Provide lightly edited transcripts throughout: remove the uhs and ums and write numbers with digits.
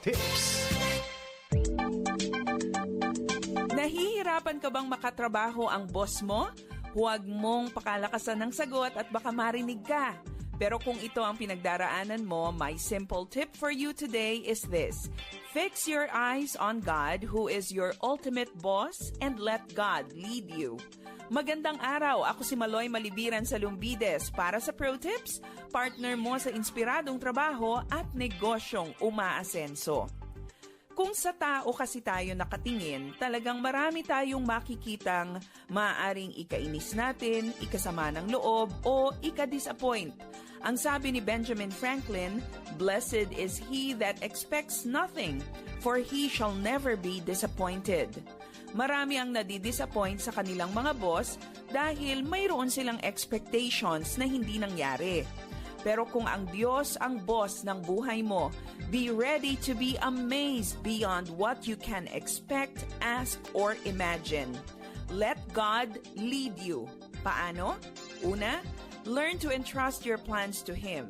Tips. Nahihirapan ka bang makatrabaho ang boss mo? Huwag mong pakalakasan ng sagot at baka marinig ka. Pero kung ito ang pinagdaraanan mo, my simple tip for you today is this. Fix your eyes on God, who is your ultimate boss, and let God lead you. Magandang araw, ako si Maloy Malibiran sa Lumbides para sa Pro Tips, partner mo sa inspiradong trabaho at negosyong umaasenso. Kung sa tao kasi tayo nakatingin, talagang marami tayong makikitang maaaring ikainis natin, ikasama ng loob, o ika-disappoint. Ang sabi ni Benjamin Franklin, "Blessed is he that expects nothing, for he shall never be disappointed." Marami ang nadidisappoint sa kanilang mga boss dahil mayroon silang expectations na hindi nangyari. Pero kung ang Diyos ang boss ng buhay mo, be ready to be amazed beyond what you can expect, ask, or imagine. Let God lead you. Paano? Una, learn to entrust your plans to Him.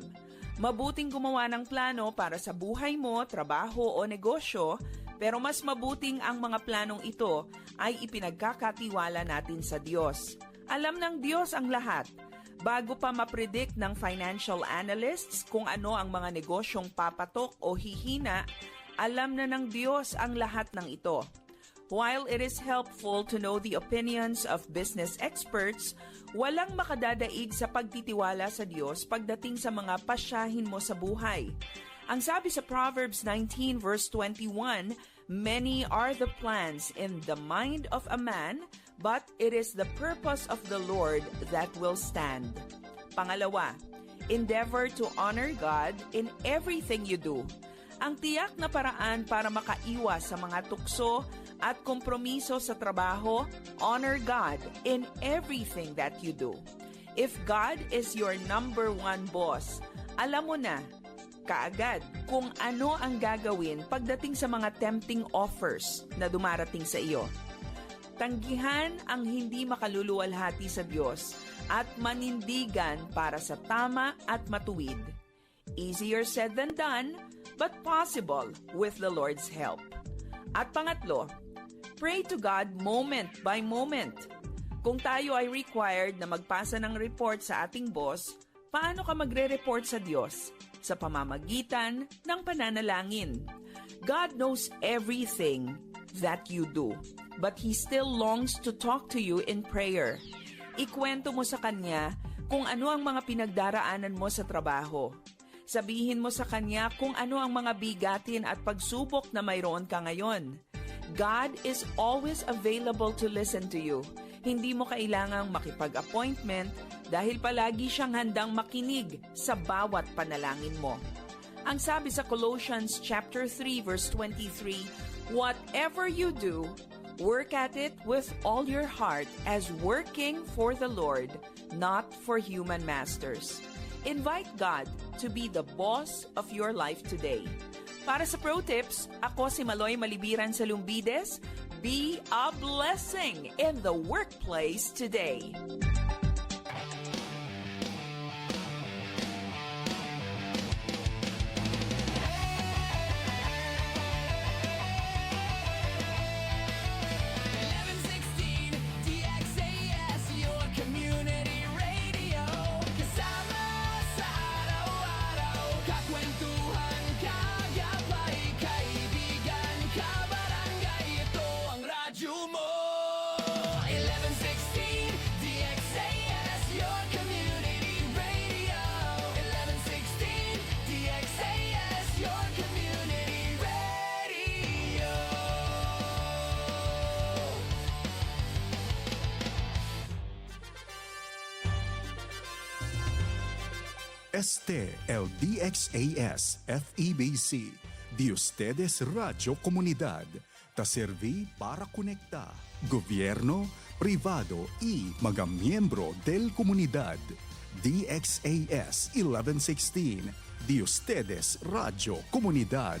Mabuting gumawa ng plano para sa buhay mo, trabaho o negosyo, pero mas mabuting ang mga planong ito ay ipinagkakatiwala natin sa Diyos. Alam ng Diyos ang lahat. Bago pa mapredict ng financial analysts kung ano ang mga negosyong papatok o hihina, alam na ng Diyos ang lahat ng ito. While it is helpful to know the opinions of business experts, walang makadadaig sa pagtitiwala sa Diyos pagdating sa mga pasyahin mo sa buhay. Ang sabi sa Proverbs 19 verse 21, "Many are the plans in the mind of a man, but it is the purpose of the Lord that will stand." Pangalawa, endeavor to honor God in everything you do. Ang tiyak na paraan para makaiwas sa mga tukso at kompromiso sa trabaho, honor God in everything that you do. If God is your number one boss, alam mo na kaagad kung ano ang gagawin pagdating sa mga tempting offers na dumarating sa iyo. Tanggihan ang hindi makaluluwalhati sa Diyos at manindigan para sa tama at matuwid. Easier said than done, but possible with the Lord's help. At pangatlo, pray to God moment by moment. Kung tayo ay required na magpasa ng report sa ating boss, paano ka magre-report sa Diyos? Sa pamamagitan ng pananalangin. God knows everything that you do, but He still longs to talk to you in prayer. Ikwento mo sa Kanya kung ano ang mga pinagdaraanan mo sa trabaho. Sabihin mo sa Kanya kung ano ang mga bigatin at pagsubok na mayroon ka ngayon. God is always available to listen to you. Hindi mo kailangang makipag-appointment dahil palagi siyang handang makinig sa bawat panalangin mo. Ang sabi sa Colossians chapter 3 verse 23, "Whatever you do, work at it with all your heart as working for the Lord, not for human masters." Invite God to be the boss of your life today. Para sa Pro Tips, ako si Maloy Malibiran sa Lumbides. Be a blessing in the workplace today. Este el DXAS FEBC, de ustedes Radio Comunidad, ta serví para conectar gobierno, privado y mga miyembro del comunidad. DXAS 1116, de ustedes Radio Comunidad.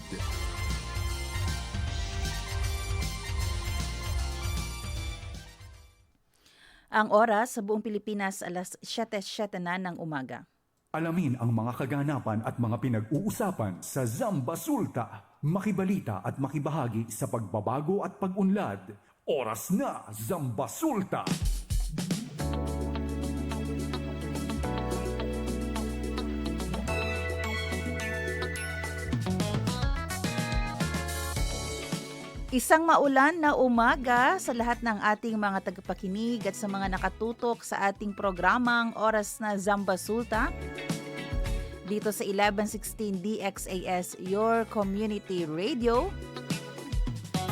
Ang oras sa buong Pilipinas alas 7:07 na ng umaga. Alamin ang mga kaganapan at mga pinag-uusapan sa Zamba Sulta. makibalita at makibahagi sa pagbabago at pag-unlad. Oras na, Zambasulta! Isang maulan na umaga sa lahat ng ating mga tagapakinig at sa mga nakatutok sa ating programang Oras na Zambasulta dito sa 1116 DXAS, your community radio.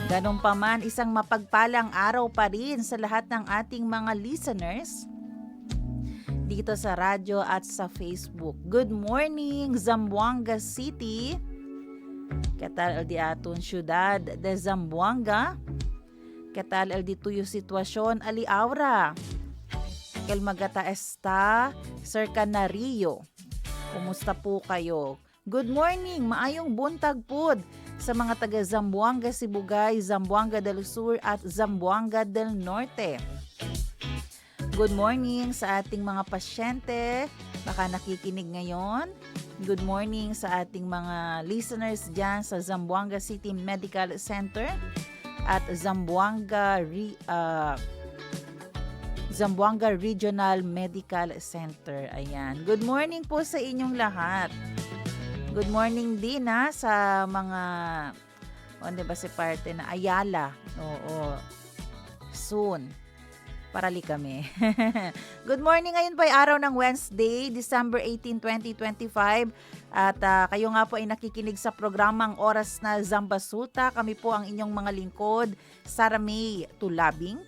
Ganun pa man, isang mapagpalang araw pa rin sa lahat ng ating mga listeners dito sa radyo at sa Facebook. Good morning, Zamboanga City. ¿Qué tal el di aton ciudad de Zamboanga? ¿Qué tal el di tuyo sitwasyon ali aura? Kalmagata está Sir Canario. Kumusta po kayo? Good morning, maayong buntag pod sa mga taga Zamboanga Sibugay, Zamboanga del Sur at Zamboanga del Norte. Good morning sa ating mga pasyente, baka nakikinig ngayon. Good morning sa ating mga listeners dyan sa Zamboanga City Medical Center at Zamboanga Regional Medical Center. Ayan. Good morning po sa inyong lahat. Good morning din sa mga diba si parte na Ayala. Oo. Soon. Parali kami. Good morning, ngayon po ay araw ng Wednesday, December 18, 2025. At kayo nga po ay nakikinig sa programang Oras na Zambasulta. Kami po ang inyong mga lingkod, Sara May Tulabing.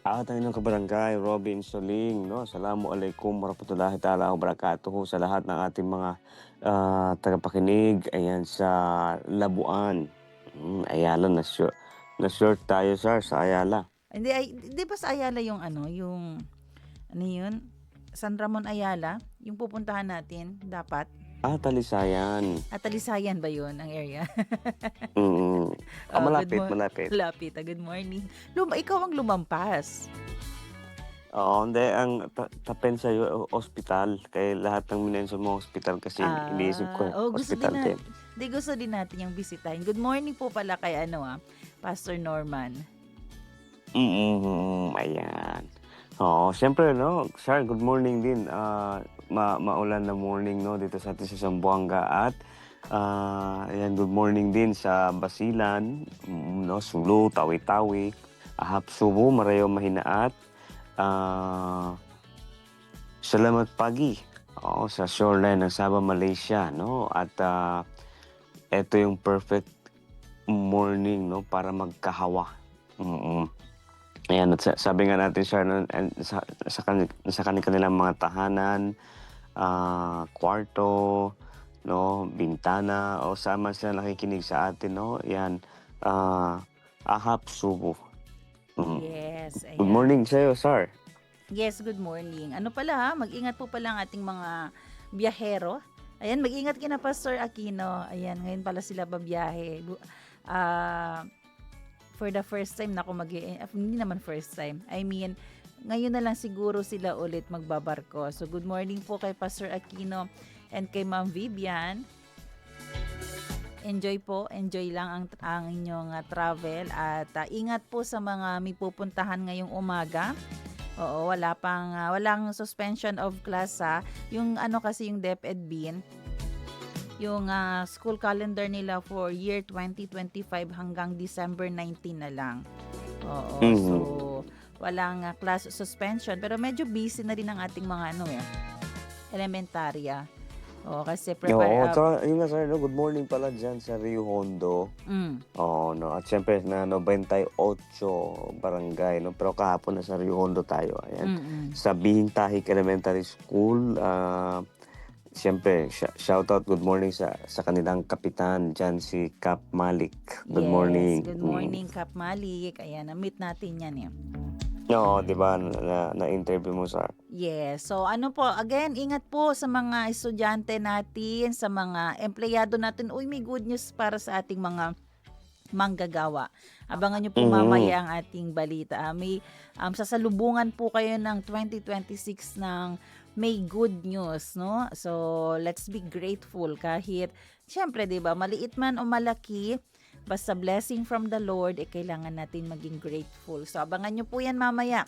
Tayo ng kabarangay, Robin Soling, no? Assalamualaikum warahmatullahi ta'ala wabarakatuh sa lahat ng ating mga tagapakinig. Ayan, sa Labuan. Ayala, na-short tayo, sir, sa Ayala. Hindi ba sa Ayala yung yung yun? San Ramon Ayala, yung pupuntahan natin, dapat? Talisayan. Talisayan ba yun, ang area? Malapit. Malapit, good morning. Ikaw ang lumampas. Oo, hindi. Ang tapen sa ospital. Kaya lahat ng minention mo ospital kasi iniisip ko ospital din. Gusto din natin yung bisitahin. Good morning po pala kay Pastor Norman. Ayan. Siyempre, no, sir, good morning din. Maulan na morning, no, dito sa atin sa Zamboanga. At, ayan, good morning din sa Basilan, no, Sulu, Tawi-Tawi, Ahap Subo, Marayo Mahinaat. Salamat pagi. Sa shoreline ng Sabah, Malaysia, no. At, ito yung perfect morning, no, para magkahawa. Ayan, at sabi nga natin, sir, sa kanilang mga tahanan, kwarto, no, bintana, o saan man sila nakikinig sa atin, no, yan, Ahap Subo. Yes. Ayan. Good morning sa'yo, sir. Yes, good morning. Mag-ingat po pala ang ating mga biyahero. Ayan, mag-ingat kina Pastor Aquino. Ayan, ngayon pala sila babiyahe. For the first time, hindi naman first time. I mean, ngayon na lang siguro sila ulit magbabarko. So, good morning po kay Pastor Aquino and kay Ma'am Vivian. Enjoy lang ang inyong travel at ingat po sa mga may pupuntahan ngayong umaga. Oo, walang suspension of class Yung kasi yung DepEd-BIN, yung school calendar nila for year 2025 hanggang December 19 na lang. Oo, so walang class suspension pero medyo busy na rin ang ating mga elementarya. Kasi prepare up. Yun nga, sir, no, good morning pala dyan sa Rio Hondo. No, at syempre na 98 barangay, no, pero kahapon na sa Rio Hondo tayo. Ayan. Sa Bihing Tahik Elementary School, siyempre, shoutout, good morning sa kanilang kapitan dyan, si Cap Malik. Good morning. Good morning, Cap Malik. Ayan, na-meet natin yan. Oo, di ba? Na-interview mo, sir. Yes. So, again, ingat po sa mga estudyante natin, sa mga empleyado natin. Uy, may good news para sa ating mga manggagawa. Abangan nyo po mamaya ang ating balita. May sasalubungan po kayo ng 2026 ng may good news, no? So, let's be grateful kahit, syempre, di ba, maliit man o malaki, basta blessing from the Lord, kailangan natin maging grateful. So, abangan nyo po yan mamaya.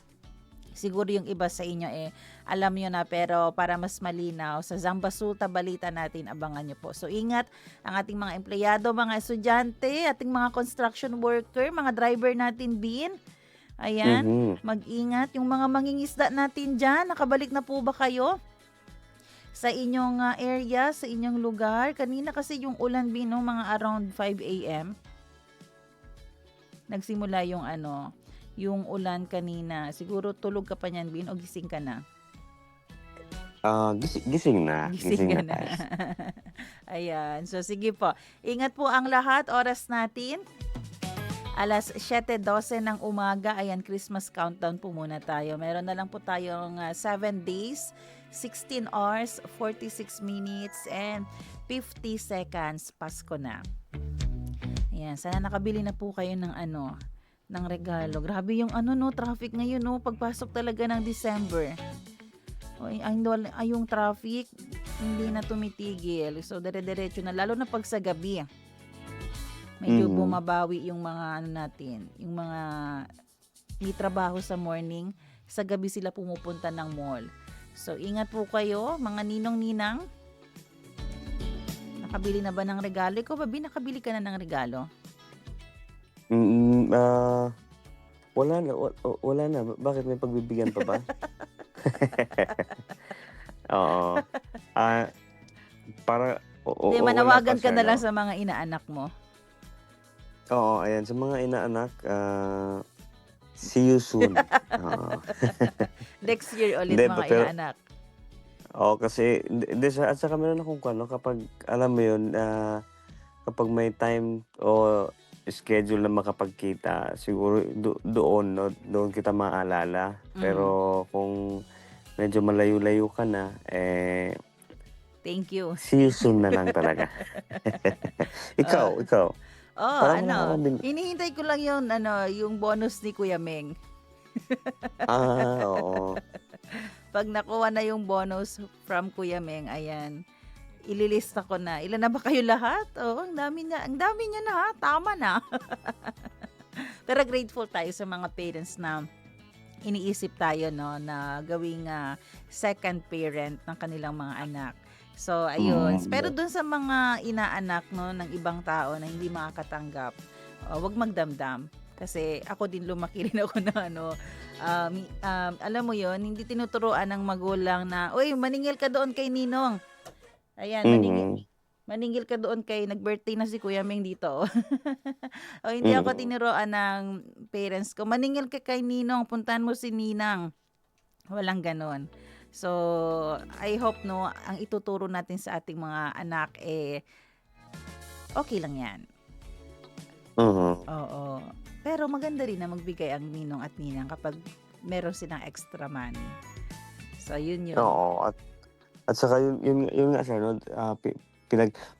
Siguro yung iba sa inyo alam nyo na, pero para mas malinaw, sa Zamba Sulta Balita natin, abangan nyo po. So ingat ang ating mga empleyado, mga estudyante, ating mga construction worker, mga driver natin, Bin. Ayan, mag-ingat. Yung mga mangingisda natin dyan, nakabalik na po ba kayo sa inyong area, sa inyong lugar? Kanina kasi yung ulan, Bin, no, mga around 5 a.m. Nagsimula yung ulan kanina. Siguro tulog ka pa niyan, Bin, o gising ka na? Gising na. Gising ka na na. tayo. Ayan. So, sige po. Ingat po ang lahat. Oras natin, alas 7:12 ng umaga. Ayan, Christmas countdown po muna tayo. Meron na lang po tayong 7 days, 16 hours, 46 minutes, and 50 seconds. Pasko na. Ayan. Sana nakabili na po kayo ng ng regalo. Grabe yung traffic ngayon, no, pagpasok talaga ng December. Yung traffic hindi na tumitigil. So dire-diretso na, lalo na pag sa gabi. Medyo bumabawi yung mga natin, yung mga may trabaho sa morning, sa gabi sila pumupunta ng mall. So ingat po kayo, mga ninong-ninang. Nakabili na ba ng regalo? Ikaw, Babi, nakabili ka na ng regalo? Wala na. Bakit, may pagbibigyan pa ba? Oo. Hindi, manawagan ka na lang sa mga inaanak mo. Oo, ayan. Sa mga inaanak, see you soon. Next year ulit, Hindi, mga pero inaanak. kasi at saka meron akong kapag alam mo yun, kapag may time o schedule na makapagkita, siguro doon kita maalala. Pero kung medyo malayo-layo ka na, Thank you. see you soon na lang talaga. Ikaw. Parang wala ka din. Hinihintay ko lang yung bonus ni Kuya Meng. Oo. Pag nakuha na yung bonus from Kuya Meng, ayan, ililista ko na. Ilan na ba kayo lahat? Ang dami niya na, ha? Tama na. Pero grateful tayo sa mga parents na iniisip tayo, no, na gawing second parent ng kanilang mga anak. So, ayun. Pero dun sa mga inaanak, no, ng ibang tao na hindi makakatanggap, wag magdamdam. Kasi ako din, lumaki rin ako na alam mo yon, hindi tinuturuan ng magulang na, uy, maningil ka doon kay Ninong. Ayan, maningil ka doon kay, nag-birthday na si Kuya Meng dito. O hindi ako tinuruan ng parents ko, maningil ka kay Ninong, puntahan mo si Ninang. Walang ganon. So, I hope, no, ang ituturo natin sa ating mga anak, okay lang yan. Oo. Pero maganda rin na magbigay ang ninong at ninang kapag meron silang extra money. So, yun. Oo. At saka yun nga sir, no,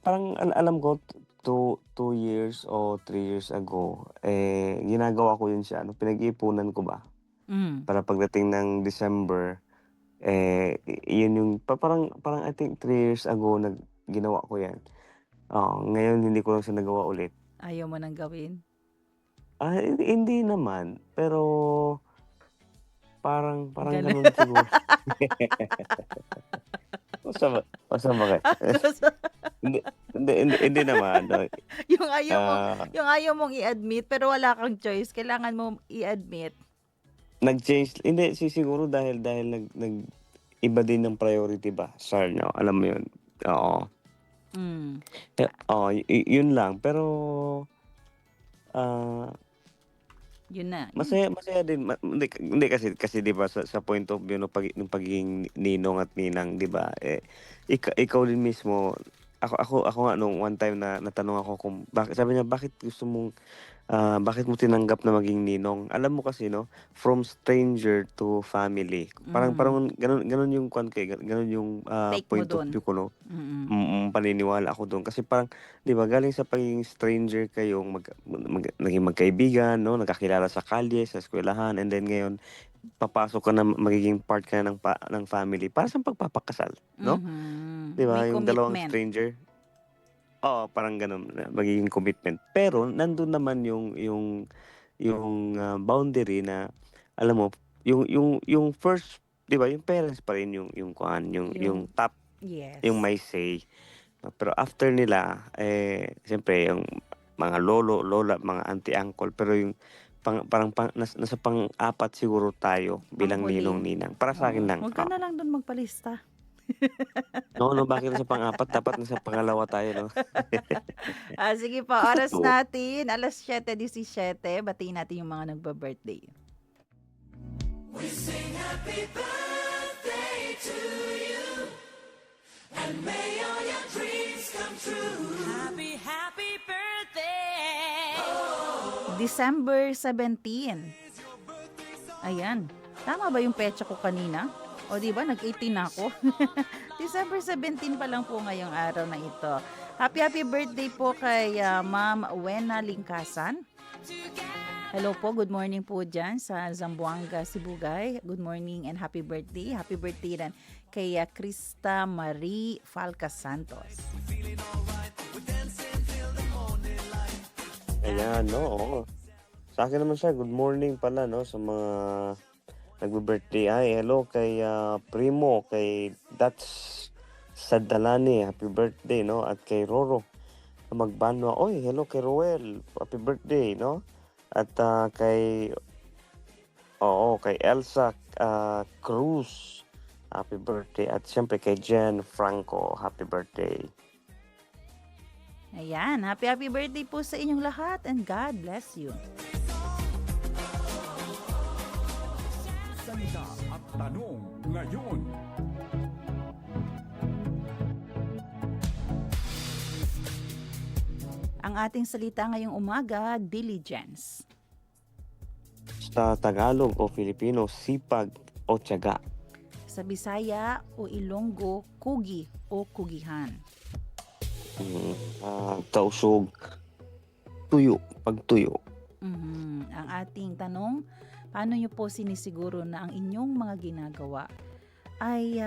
parang alam ko 2 years o 3 years ago, ginagawa ko yun siya, no, pinag-iipunan ko ba? Para pagdating ng December, yun yung parang I think 3 years ago ginawa ko yan. Ngayon hindi ko lang siya nagawa ulit. Ayaw mo nang gawin? Hindi naman, pero parang Ganun. ganun siguro. Masama ka. Hindi naman. No. Yung ayaw mong i-admit pero wala kang choice, kailangan mo i-admit. Nag-change, hindi, siguro dahil iba din ng priority ba, sir, no? Alam mo yun. Oo. Yun lang. Pero, yun na. masaya din. Hindi kasi di ba sa point of view ng pagiging ninong at ninang, di ba? Ikaw din mismo, ako nga nung one time na natanong ako kung sabi niya, bakit mo tinanggap na maging ninong? Alam mo kasi, no, from stranger to family. Parang ganun yung ganun yung Take point mo of dun. view ko, no. Paniniwala ako doon kasi parang 'di ba galing sa pagiging stranger kayong naging magkaibigan, no, nagkakilala sa kalye, sa eskwelahan, and then ngayon papasok ka na magiging part ka na ng family para sa pagpapakasal, no? Mhm. 'Di ba? May Yung dalawang commitment. stranger. Oo, parang gano'n na magiging commitment. Pero nandun naman yung boundary na alam mo yung first 'di ba, yung parents pa rin yung kuhan, yung Yung top, yung yes. may say. Pero after nila, siyempre yung mga lolo, lola, mga auntie, uncle, pero yung nasa pang-apat siguro tayo bilang Panghuli. ninong-ninang. Para sa Oo. akin lang, Huwag ka na lang dun magpalista. no, bakit nasa pang-apat? Dapat nasa pangalawa tayo, no? Sige po, oras Oo. natin, 7:17. Batiin natin yung mga nagba-birthday. Happy birthday! December 17. Ayan. Tama ba yung petsa ko kanina? O di ba nag-18 na ako? December 17 pa lang po ngayong araw na ito. Happy birthday po kay Ma'am Wena Lingkasan. Hello po, good morning po dyan sa Zamboanga, Sibugay. Good morning and happy birthday. Happy birthday rin kay Krista Marie Falcas Santos. Ayan, no, oo. Sa akin naman siya, good morning pala, no, sa mga nagbe-birthday. Ay, hello kay Primo, kay Dats Sadalani, happy birthday, no, at kay Roro Magbanwa. Oy, hello kay Roel, happy birthday, no, at kay Elsa Cruz, happy birthday, at siyempre kay Jen Franco, happy birthday. Ayan, happy birthday po sa inyong lahat and God bless you. Salita at tanong ngayon. Ang ating salita ngayong umaga, diligence. Sa Tagalog o Filipino, sipag o tiyaga. Sa Bisaya o Ilonggo, kugi o kugihan. Tausog, tuyo, pagtuyo. Ang ating tanong, paano nyo po sinisiguro na ang inyong mga ginagawa ay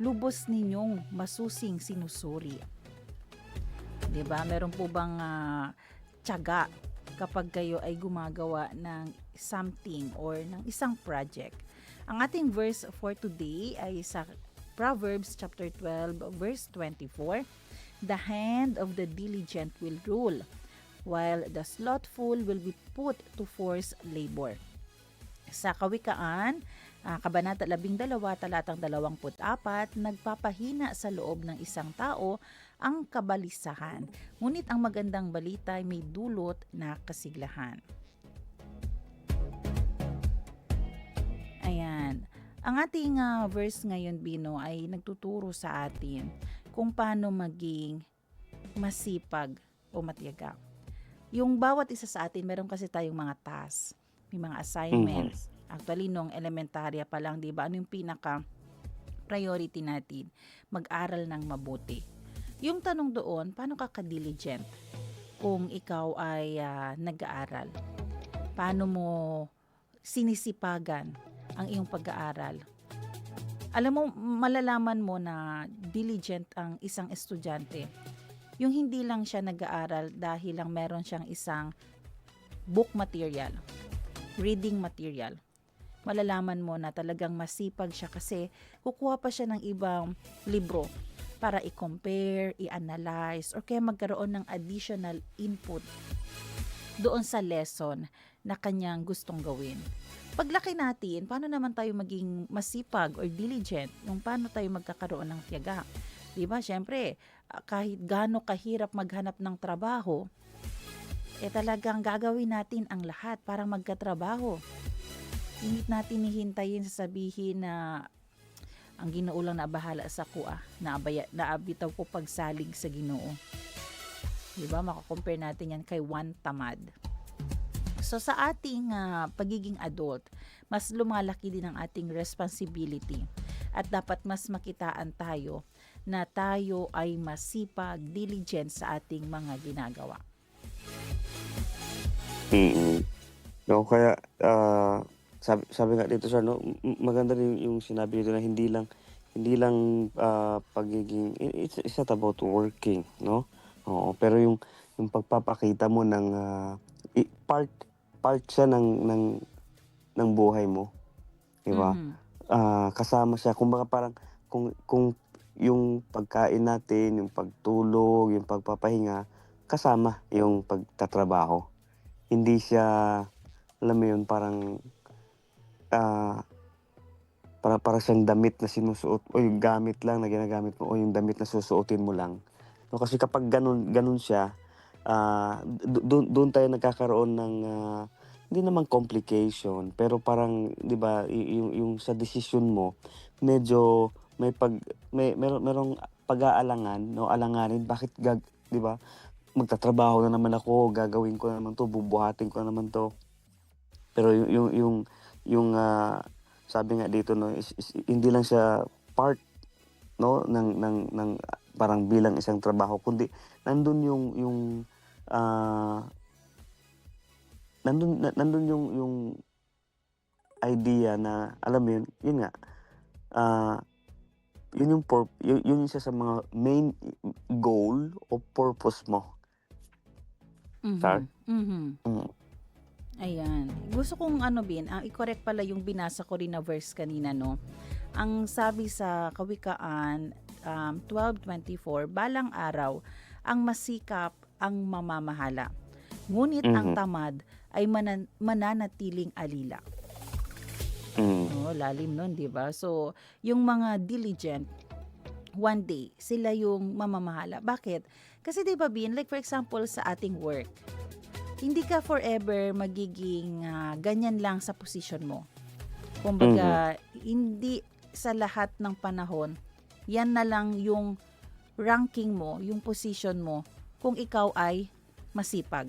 lubos ninyong masusing sinusuri? Diba? Meron po bang tiyaga kapag kayo ay gumagawa ng something or ng isang project? Ang ating verse for today ay sa Proverbs chapter 12 verse 24. The hand of the diligent will rule, while the slothful will be put to forced labor. Sa Kawikaan, Kabanata 12, talatang 24, nagpapahina sa loob ng isang tao ang kabalisahan, ngunit ang magandang balita ay may dulot na kasiglahan. Ayan. Ang ating verse ngayon, Bino, ay nagtuturo sa atin kung paano maging masipag o matiyaga. Yung bawat isa sa atin, meron kasi tayong mga tasks, may mga assignments. Actually, nung elementarya pa lang, di ba, ano yung pinaka-priority natin? Mag-aral ng mabuti. Yung tanong doon, paano ka ka-diligent kung ikaw ay nag-aaral? Paano mo sinisipagan ang iyong pag-aaral? Alam mo, malalaman mo na diligent ang isang estudyante. Yung hindi lang siya nag-aaral dahil lang meron siyang isang book material, reading material. Malalaman mo na talagang masipag siya kasi kukuha pa siya ng ibang libro para i-compare, i-analyze, or kaya magkaroon ng additional input doon sa lesson na kanyang gustong gawin. Paglaki natin, paano naman tayo maging masipag or diligent? Yung paano tayo magkakaroon ng tiyaga? Diba? Siyempre, kahit gaano kahirap maghanap ng trabaho, talagang gagawin natin ang lahat para magkatrabaho. Hindi natin hihintayin sasabihin na ang Ginoo lang nabahala sa kuha, naabitaw ko pagsalig sa Ginoo. Diba? Makakompare natin yan kay Juan Tamad. So sa ating pagiging adult, mas lumalaki din ang ating responsibility at dapat mas makitaan tayo na tayo ay masipag, diligent sa ating mga ginagawa. No, kaya sabi nga dito sir 'no, maganda rin yung sinabi nito na hindi lang, pagiging it's not about working 'no, oo. Pero yung pagpapakita mo ng, part part siya ng buhay mo, 'di ba? Mhm. Kasama siya kumbaga parang kung yung pagkain natin, yung pagtulog, yung pagpapahinga, kasama yung pagtatrabaho. Hindi siya, alam mo yun, parang, ah, para siyang damit na sinusuot o yung gamit lang na ginagamit mo o yung damit na susuotin mo lang. No, kasi kapag gano'n siya, do'n tayo nagkakaroon ng, hindi naman complication, pero parang 'di ba, yung sa desisyon mo medyo merong pag-aalangan 'no, alanganin bakit 'di ba, magtatrabaho na naman ako, gagawin ko na naman 'to, bubuhatin ko na naman 'to. Pero yung sabi nga dito 'no is hindi lang siya part 'no ng parang bilang isang trabaho kundi nandun ah, nandun yung idea na alam mo yun nga, ah, yun yung isa sa mga main goal o purpose mo, Mhm. Char. Mhm. Mm. Ayan. Gusto kong i-correct pala yung binasa ko rin na verse kanina, no? Ang sabi sa Kawikaan 12:24, balang araw, ang masikap ang mamamahala. Ngunit ang Mhm. tamad ay mananatiling alila. Mm. Oh, lalim nun, di ba? So, yung mga diligent, one day, sila yung mamamahala. Bakit? Kasi di ba, Bin, like for example, sa ating work, hindi ka forever magiging ganyan lang sa position mo. Kumbaga, hindi sa lahat ng panahon, yan na lang yung ranking mo, yung position mo, kung ikaw ay masipag,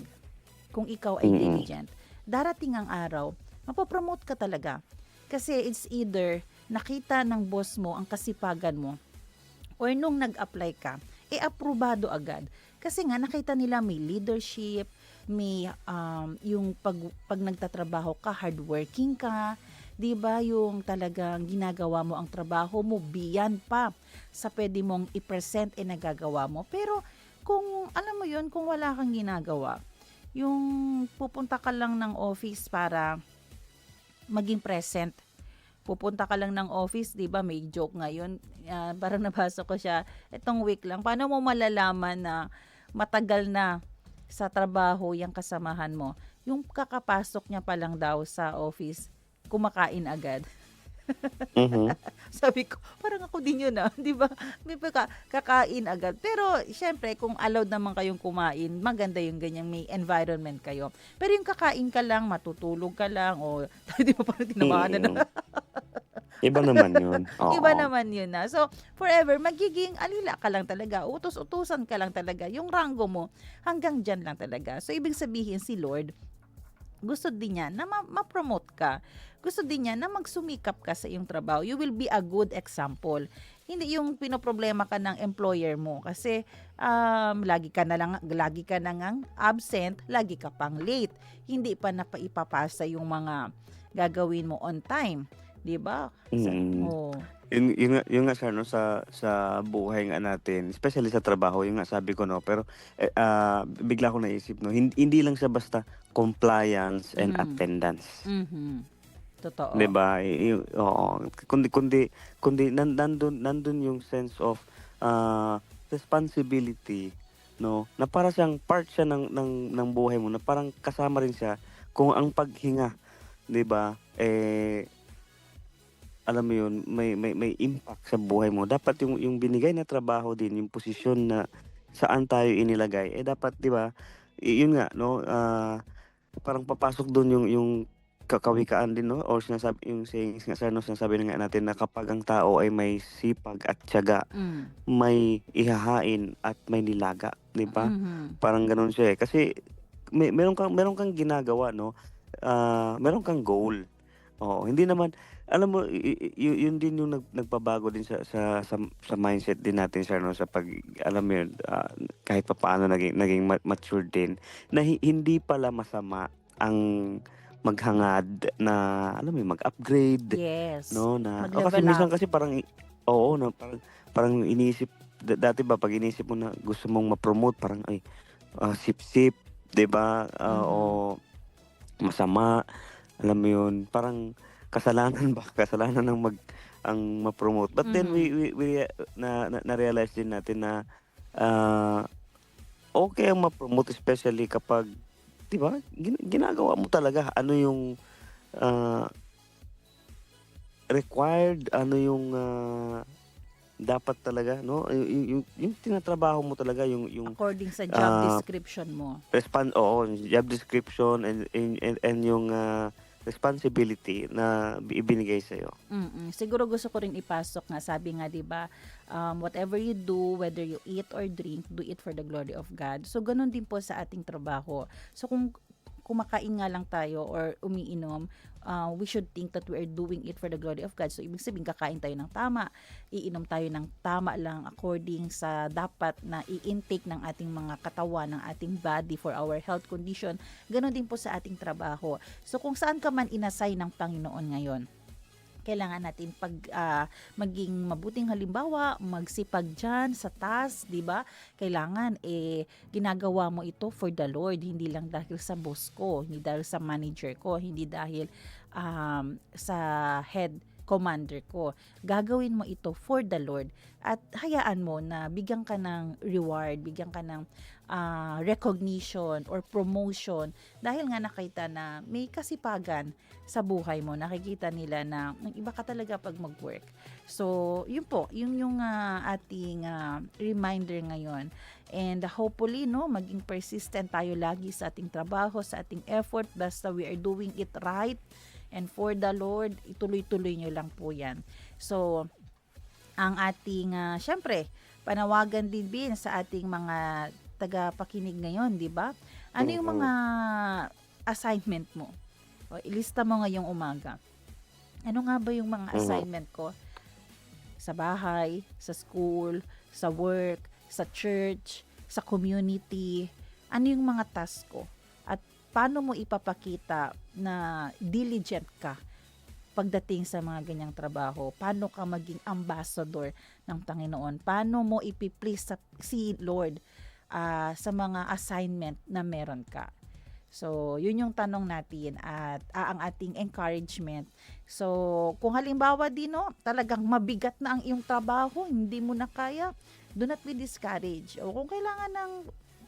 kung ikaw ay Mm. diligent. Darating ang araw, mapopromote ka talaga. Kasi it's either nakita ng boss mo ang kasipagan mo, or nung nag-apply ka, aprobado agad. Kasi nga nakita nila may leadership, may yung pag nagtatrabaho ka, hardworking ka, 'di ba? Yung talagang ginagawa mo ang trabaho mo beyond pa sa pwede mong i-present nagagawa mo. Pero kung alam mo 'yun, kung wala kang ginagawa, yung pupunta ka lang ng office para maging present. Pupunta ka lang ng office, 'di ba? May joke ngayon. Parang nabasa ko siya itong week lang. Paano mo malalaman na matagal na sa trabaho yung kasamahan mo? Yung kakapasok niya pa lang daw sa office, kumakain agad. Mhm. Sabi ko, parang ako din yun 'di ba? May kakain agad. Pero syempre, kung allowed naman kayong kumain, maganda yung ganyan, may environment kayo. Pero yung kakain ka lang, matutulog ka lang, o di ba parang tinamaan na. Mm. Iba naman yun, Iba oo. naman yun na. So, forever, magiging alila ka lang talaga. Utos-utusan ka lang talaga. Yung rango mo, hanggang dyan lang talaga. So, ibig sabihin si Lord, gusto din niya na ma-promote ka. Gusto din niya na magsumikap ka sa iyong trabaho. You will be a good example. Hindi yung pinoproblema ka ng employer mo kasi lagi ka na ngang absent, lagi ka pang late. Hindi pa napaipapasa yung mga gagawin mo on time. 'Di ba? Mm. Oh. Yun nga sir 'no, sa buhay nga natin, especially sa trabaho, yun nga sabi ko 'no, pero, bigla ko naisip 'no, hindi lang siya basta compliance and Mhm. attendance, Mhm. 'di Totoo. ba? Oo, kundi nandun yung sense of, responsibility 'no, na para siyang part siya ng buhay mo na parang kasama rin siya kung ang paghinga, 'di ba, alam mo yun, may impact sa buhay mo. Dapat yung binigay na trabaho din, yung posisyon na saan tayo inilagay, dapat 'di ba, yun nga 'no, parang papasok dun yung kawikaan din 'no, or yung sayings nga sa ano, sinasabi na nga natin na kapag ang tao ay may sipag at tiyaga, Hmm. may ihahain at may nilaga, 'di ba? Mhm. Parang gano'n siya, kasi meron kang ginagawa 'no, meron kang goal. Oo, hindi naman alam mo yun din yung nagpabago din sa mindset din natin sir 'no, sa alam mo yun, kahit papaano naging matured din na hindi pala masama ang maghangad na, alam mo yun, mag-upgrade, Yes. no? Na, kasi Mag-level minsan up. kasi parang, oo, na parang iniisip, dati ba, pag inisip mo na gusto mong ma-promote, parang, ay, sip-sip, 'di ba? Mhm. O masama, alam mo yun, parang kasalanan ba? Kasalanan ng ang ma-promote. But then Mhm. na-realize din natin na ah, okay ang ma-promote, especially kapag 'di ba, ginagawa mo talaga ano yung ah, required, ano yung dapat talaga, no? Yung tinatrabaho mo talaga, yung According sa job ah, description mo. oo, job description, and yung responsibility na ibinigay sa'yo. Siguro gusto ko rin ipasok nga, sabi nga 'di ba, whatever you do, whether you eat or drink, do it for the glory of God. So ganun din po sa ating trabaho. So kung kumakain nga lang tayo or umiinom, we should think that we are doing it for the glory of God. So ibig sabihin, kakain tayo ng tama, iinom tayo ng tama lang according sa dapat na i-intake ng ating mga katawan, ng ating body for our health condition. Ganon din po sa ating trabaho. So kung saan ka man inassign ng Panginoon ngayon, kailangan natin maging mabuting halimbawa, magsipag dyan sa task, di ba? Kailangan ginagawa mo ito for the Lord, hindi lang dahil sa boss ko, hindi dahil sa manager ko, hindi dahil sa head commander ko. Gagawin mo ito for the Lord at hayaan mo na bigyan ka ng reward, bigyan ka ng recognition or promotion dahil nga nakita na may kasipagan sa buhay mo. Nakikita nila na iba ka talaga pag mag-work. So, yun po, yung ating reminder ngayon. And hopefully, no, maging persistent tayo lagi sa ating trabaho, sa ating effort, basta we are doing it right and for the Lord, ituloy-tuloy nyo lang po yan. So, ang ating, syempre, panawagan din sa ating mga tagapakinig ngayon, di ba? Ano yung mga assignment mo? O, ilista mo ngayong umaga. Ano nga ba yung mga assignment ko? Sa bahay, sa school, sa work, sa church, sa community. Ano yung mga task ko? At paano mo ipapakita na diligent ka pagdating sa mga ganyang trabaho? Paano ka maging ambassador ng Panginoon? Paano mo ipiplease si Lord sa mga assignment na meron ka? So, yun yung tanong natin at ang ating encouragement. So, kung halimbawa din, no, talagang mabigat na ang iyong trabaho, hindi mo na kaya, do not be discouraged. O kung kailangan ng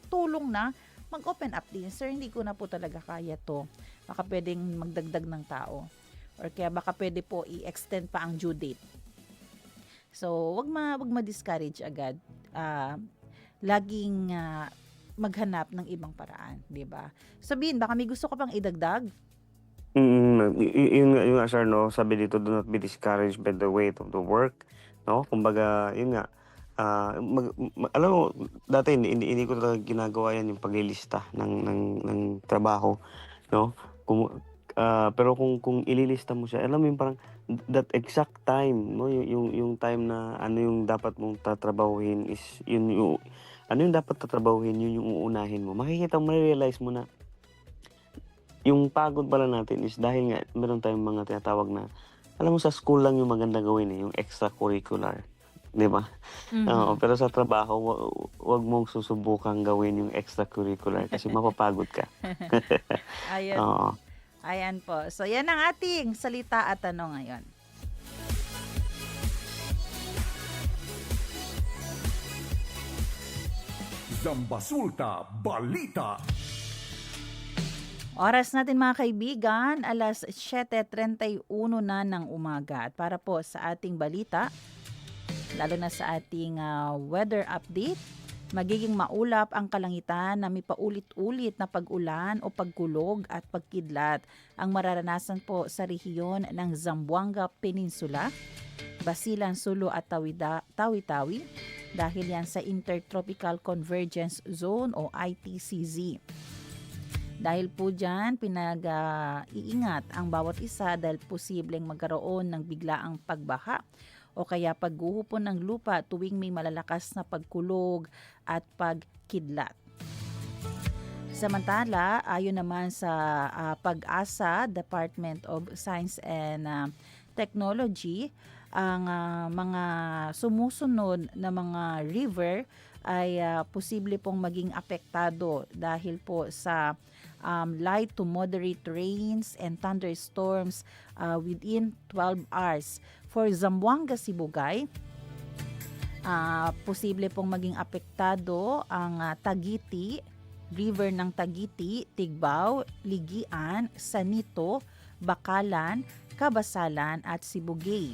tulong na, mag-open up din. Sir, hindi ko na po talaga kaya to. Baka pwedeng magdagdag ng tao. Or kaya baka pwede po i-extend pa ang due date. So, wag ma-discourage agad. Laging maghanap ng ibang paraan, 'di ba? Sabihin, baka may gusto ka pang idagdag? Yun nga sir, no, sabi dito, do not be discouraged by the weight of the work, no? Kumbaga, yun nga, alam mo, dati hindi ko talaga ginagawa yan, yung paglilista ng trabaho, no? Pero kung ililista mo siya, alam mo yung parang that exact time, no? Yung time na ano yung dapat mong tatrabahuhin is yung ano yung dapat tatrabahuhin, yun yung uunahin mo. Makikita mo, realize mo na yung pagod pala natin is dahil nga meron tayong mga tinatawag na, alam mo, sa school lang yung maganda gawin, yung extracurricular, 'di ba? Oo, pero sa trabaho, wag mong susubukang gawin yung extracurricular kasi mapapagod ka. Ayan. Oo. Ayan po. So, yan ang ating salita at tanong ngayon. Zambasulta Balita. Oras natin mga kaibigan, alas 7:31 na ng umaga. At para po sa ating balita, lalo na sa ating weather update, magiging maulap ang kalangitan na may paulit-ulit na pag-ulan o pagkulog at pagkidlat ang mararanasan po sa rehiyon ng Zamboanga Peninsula, Basilan, Sulu at Tawi-Tawi dahil yan sa Intertropical Convergence Zone o ITCZ. Dahil po dyan, pinag-iingat ang bawat isa dahil posibleng magkaroon ng biglaang pagbaha o kaya pagguhupon ng lupa tuwing may malalakas na pagkulog at pagkidlat. Samantala, ayon naman sa Pag-asa, Department of Science and Technology, ang mga sumusunod na mga river ay posible pong maging apektado dahil po sa light to moderate rains and thunderstorms within 12 hours. For Zamboanga, Sibugay, posible pong maging apektado ang Tagiti, river ng Tagiti, Tigbao, Ligian, Sanito, Bakalan, Kabasalan at Sibugay.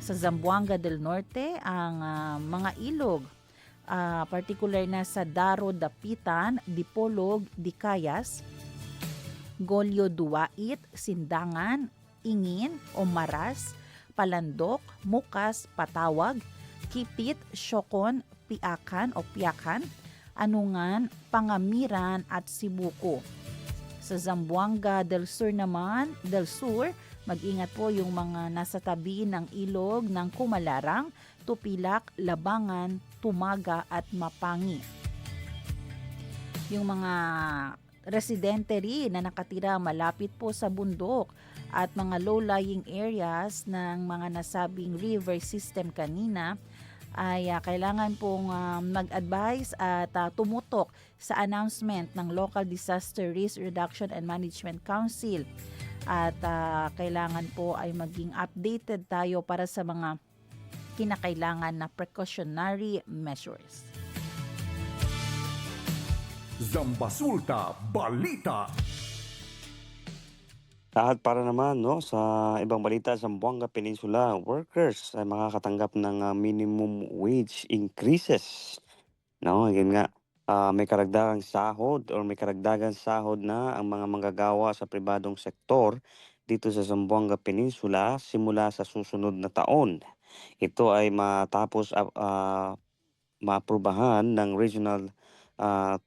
Sa Zamboanga del Norte, ang mga ilog, particular na sa Daro, Dapitan, Dipolog, Dicayas, Golyo, Duwait, Sindangan, Ingin, Omaras, Palandok, Mukas, Patawag, Kipit, Siokon, Piakan o Piakan, Anungan, Pangamiran at Sibuko. Sa Zamboanga del Sur naman, mag-ingat po yung mga nasa tabi ng ilog ng Kumalarang, Tupilak, Labangan, Tumaga at Mapangi. Yung mga residente rin na nakatira malapit po sa bundok at mga low-lying areas ng mga nasabing river system kanina ay kailangan pong mag-advise at tumutok sa announcement ng Local Disaster Risk Reduction and Management Council. At kailangan po ay maging updated tayo para sa mga kinakailangan na precautionary measures. Zambasulta Balita. At para naman sa ibang balita, sa Zamboanga Peninsula, workers ay makakatanggap ng minimum wage increases. Yun nga, may karagdagang sahod na ang mga manggagawa sa pribadong sektor dito sa Zamboanga Peninsula simula sa susunod na taon. Ito ay matapos maaprubahan ng Regional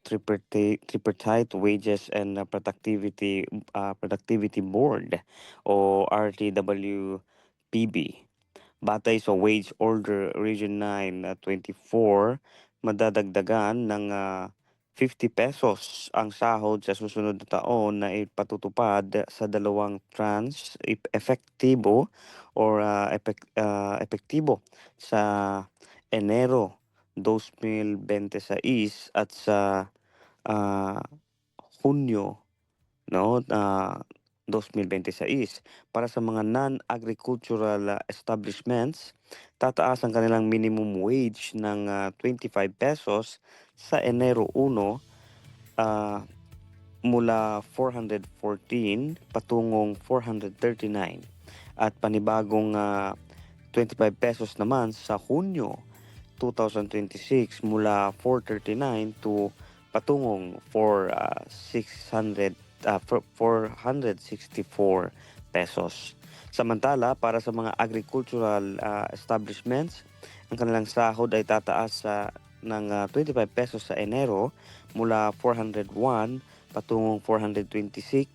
Tripartite Wages and Productivity Board o RTWPB. Batay sa Wage Order Region 9-24, madadagdagan ng 50 pesos ang sahod sa susunod na taon na ipatutupad sa dalawang tranche epektibo sa Enero 2026 at sa Hunyo 2026. Para sa mga non-agricultural establishments, tataas ang kanilang minimum wage ng 25 pesos sa Enero 1 mula 414 patungong 439 at panibagong 25 pesos naman sa Hunyo 2026 mula 439 to patungong 464 pesos. Samantala, para sa mga agricultural establishments, ang kanilang sahod ay tataas ng 25 pesos sa Enero mula 401 patungong 426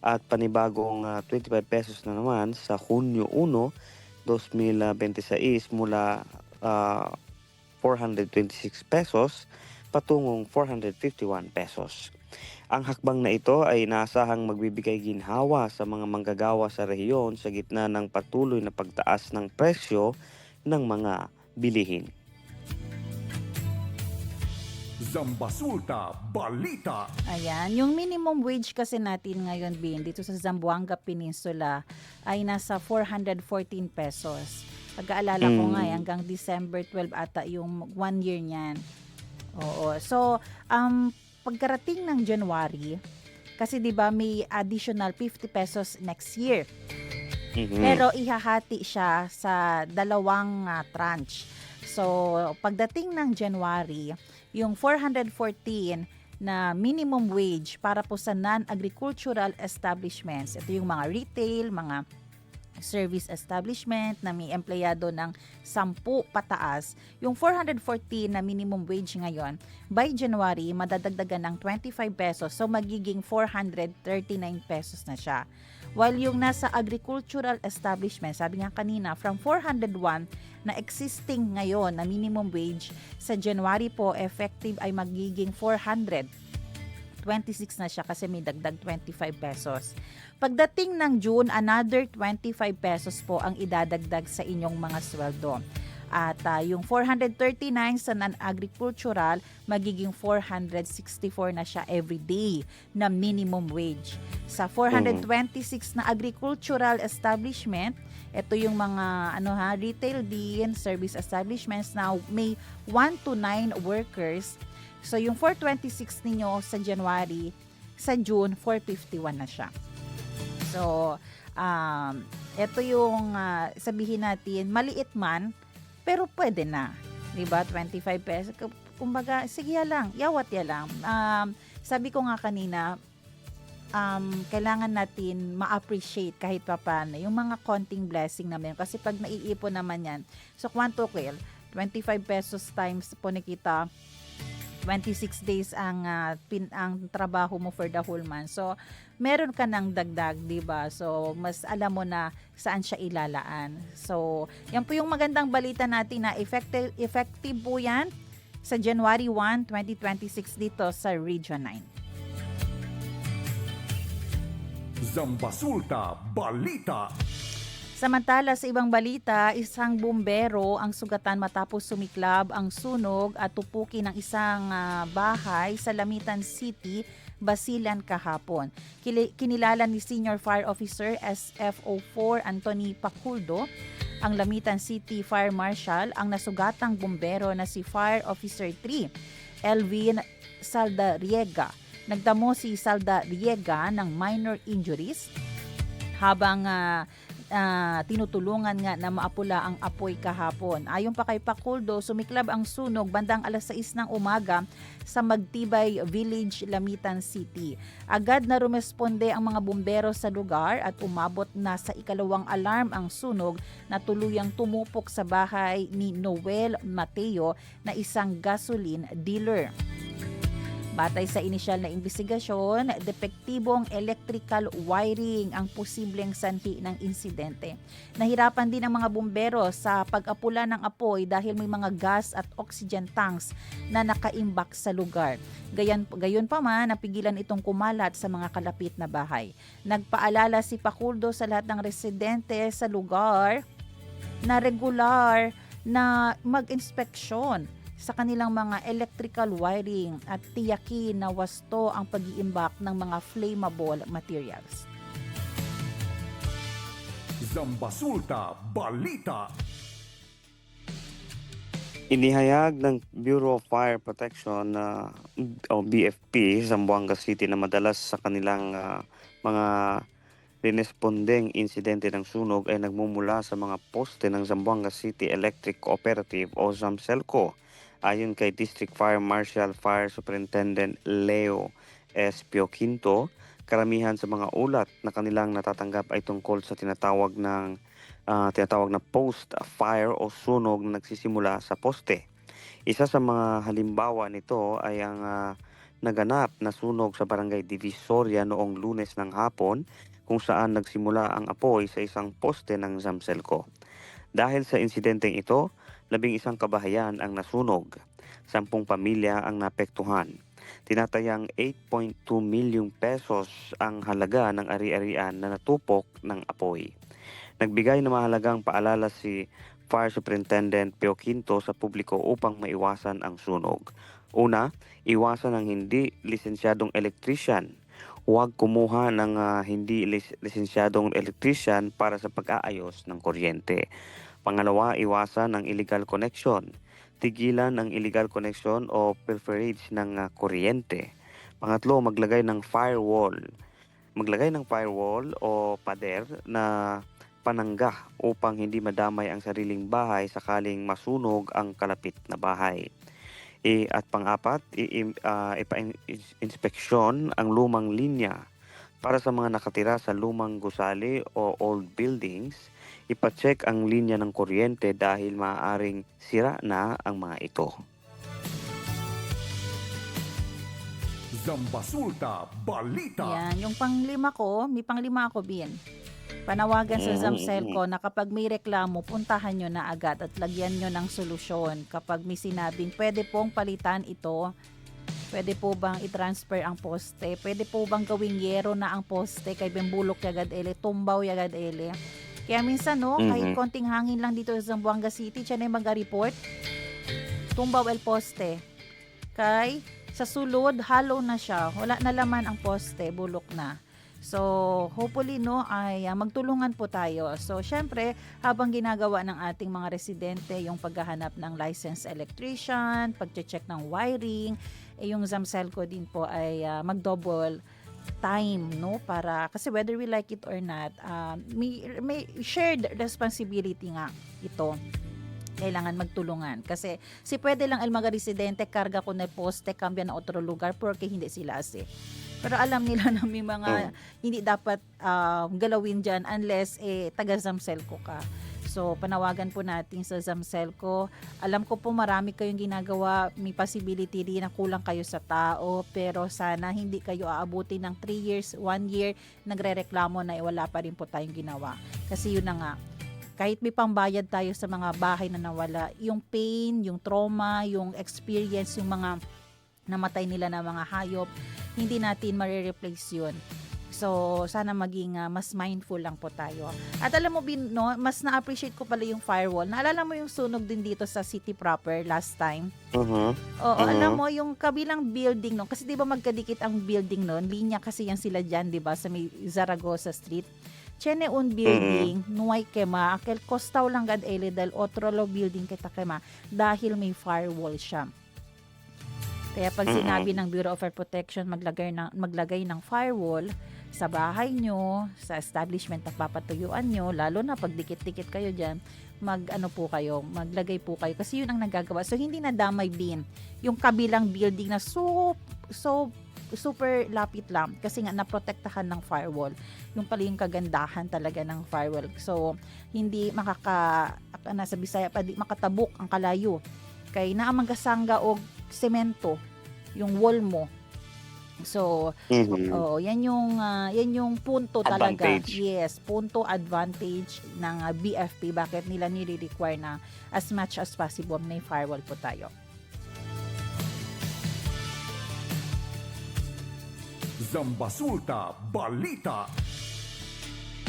at panibagong 25 pesos na naman sa Hunyo 1, 2026 mula 426 pesos patungong 451 pesos. Ang hakbang na ito ay inaasahang magbibigay ginhawa sa mga manggagawa sa rehiyon sa gitna ng patuloy na pagtaas ng presyo ng mga bilihin. Zambasulta Balita. Ayan, yung minimum wage kasi natin ngayon, Bin, dito sa Zamboanga Peninsula ay nasa 414 pesos. Pag-aalala ko nga, hanggang December 12 ata yung 1 year niyan. Oo. So, pagkarating ng January, kasi 'di ba may additional 50 pesos next year. Pero ihahati siya sa dalawang tranche. So, pagdating ng January, yung 414 na minimum wage para po sa non-agricultural establishments, ito yung mga retail, mga service establishment na may empleyado ng 10 pataas, yung 414 na minimum wage ngayon, by January, madadagdagan ng 25 pesos. So, magiging 439 pesos na siya. While yung nasa agricultural establishment, sabi nga kanina, from 401 na existing ngayon na minimum wage, sa January po, effective ay magiging 400. 26 na siya kasi may dagdag 25 pesos. Pagdating ng June, another 25 pesos po ang idadagdag sa inyong mga sweldo. At yung 439 sa non-agricultural, magiging 464 na siya everyday na minimum wage. Sa 426 na agricultural establishment, ito yung mga retail din, service establishments na may 1 to 9 workers. So yung 426 ninyo sa January, sa June 451 na siya. So ito yung sabihin natin, maliit man, pero pwede na. 'Di ba? 25 pesos. Kumbaga, sige lang, yawat ya lang. Sabi ko nga kanina, kailangan natin ma-appreciate kahit papaano yung mga konting blessing naman. Kasi pag naiipon naman yan, so kwanto kil, 25 pesos times po nakita, 26 days ang trabaho mo for the whole month. So, meron ka ng dagdag, di ba? So, mas alam mo na saan siya ilalaan. So, yan po yung magandang balita natin na effective po yan sa January 1, 2026 dito sa Region 9. Zambasulta Balita. Samantala sa ibang balita, isang bumbero ang sugatan matapos sumiklab ang sunog at tupukin ng isang bahay sa Lamitan City, Basilan kahapon. Kinilala ni Senior Fire Officer SFO4 Anthony Paculdo, ang Lamitan City Fire Marshal, ang nasugatang bumbero na si Fire Officer 3, Elvin Saldariega. Nagdamo si Saldariega ng minor injuries habang tinutulungan nga na maapula ang apoy kahapon. Ayon pa kay Paculdo, sumiklab ang sunog bandang alas 6 ng umaga sa Magtibay Village, Lamitan City. Agad na rumesponde ang mga bumbero sa lugar at umabot na sa ikalawang alarm ang sunog na tuluyang tumupok sa bahay ni Noel Mateo na isang gasoline dealer. Batay sa inisyal na investigasyon, depektibong electrical wiring ang posibleng sanhi ng insidente. Nahirapan din ang mga bumbero sa pag-apula ng apoy dahil may mga gas at oxygen tanks na nakaimbak sa lugar. Gayon pa man, napigilan itong kumalat sa mga kalapit na bahay. Nagpaalala si Paculdo sa lahat ng residente sa lugar na regular na mag-inspeksyon sa kanilang mga electrical wiring at tiyakin na wasto ang pag-iimbak ng mga flammable materials. Zambasulta Balita. Inihayag ng Bureau of Fire Protection o BFP sa Zamboanga City na madalas sa kanilang mga rinespondeng insidente ng sunog ay nagmumula sa mga poste ng Zamboanga City Electric Cooperative o ZAMCELCO. Ayon kay District Fire Marshal Fire Superintendent Leo S. Pioquinto, karamihan sa mga ulat na kanilang natatanggap ay tungkol sa tinatawag na post-fire o sunog na nagsisimula sa poste. Isa sa mga halimbawa nito ay ang naganap na sunog sa Barangay Divisoria noong Lunes ng hapon kung saan nagsimula ang apoy sa isang poste ng ZAMCELCO. Dahil sa insidenteng ito, 11 kabahayan ang nasunog. 10 pamilya ang naapektuhan. Tinatayang 8.2 milyong pesos ang halaga ng ari-arian na natupok ng apoy. Nagbigay ng mahalagang paalala si Fire Superintendent Pioquinto sa publiko upang maiwasan ang sunog. Una, iwasan ang hindi lisensyadong electrician. Huwag kumuha ng hindi lisensyadong electrician para sa pag-aayos ng kuryente. Pangalawa, iwasan ang illegal connection. Tigilan ang illegal connection o pilferage ng kuryente. Pangatlo, maglagay ng firewall. Maglagay ng firewall o pader na panangga upang hindi madamay ang sariling bahay sakaling masunog ang kalapit na bahay. At pang-apat, ipa-inspeksyon ang lumang linya. Para sa mga nakatira sa lumang gusali o old buildings, ipacheck ang linya ng kuryente dahil maaaring sira na ang mga ito. Zambasulta Balita. Yan, yung panglima ko, may panglima ako, Bin. Panawagan sa ZAMCELCO na kapag may reklamo, puntahan nyo na agad at lagyan nyo ng solusyon. Kapag may sinabing pwede pong palitan ito, Pwede po bang i-transfer ang poste? Pwede po bang gawing yero na ang poste kay bembulok yagad ele, tumbaw yagad ele? Kaya minsan no, kahit konting hangin lang dito sa Zamboanga City, siya na yung mag-report. Tumbaw el poste. Kay sa sulod, hollow na siya. Wala na laman ang poste, bulok na. So, hopefully, no, ay magtulungan po tayo. So, syempre, habang ginagawa ng ating mga residente yung paghahanap ng licensed electrician, pag-check ng wiring, yung Zamselco din po ay mag-double time, no, para kasi whether we like it or not, may shared responsibility nga ito. Kailangan magtulungan kasi si pwede lang el mga residente karga ko na poste kambya na otro lugar porque hindi sila asi. Pero alam nila na may mga hindi dapat galawin dyan unless taga Zamselco ka. So, panawagan po natin sa Zamselco. Alam ko po marami kayong ginagawa. May possibility rin na kulang kayo sa tao. Pero sana hindi kayo aabuti ng 3 years, 1 year, nagre-reklamo na wala pa rin po tayong ginawa. Kasi yun na nga. Kahit may pambayad tayo sa mga bahay na nawala, yung pain, yung trauma, yung experience, yung mga namatay nila na mga hayop, hindi natin marireplace yun. So, sana maging mas mindful lang po tayo. At alam mo, no, mas na-appreciate ko pala yung firewall. Naalala mo yung sunog din dito sa city proper last time? Oo, alam mo, yung kabilang building, no, kasi di ba magkadikit ang building nun? Linya kasi yan sila dyan, di ba, sa may Zaragoza Street. Tiene un building, nuay kema, akel kostaw lang gad ele dahil otro lo building kita kema dahil may firewall siya. Kaya pag sinabi ng Bureau of Fire Protection maglagay ng firewall sa bahay nyo, sa establishment na papatuyuan nyo, lalo na pag dikit-dikit kayo dyan, maglagay po kayo kasi yun ang nagagawa. So hindi na damay din yung kabilang building na so super lapit lang kasi nga naprotektahan ng firewall. Yung pala yung kagandahan talaga ng firewall. So hindi nasa Bisaya pa di makatabok ang kalayo. Kay naa magasangga og semento yung wall mo. So, yan yung punto talaga. Advantage. Yes, punto advantage ng BFP. Bakit nila nire-require na as much as possible may firewall po tayo. Zambasulta Balita.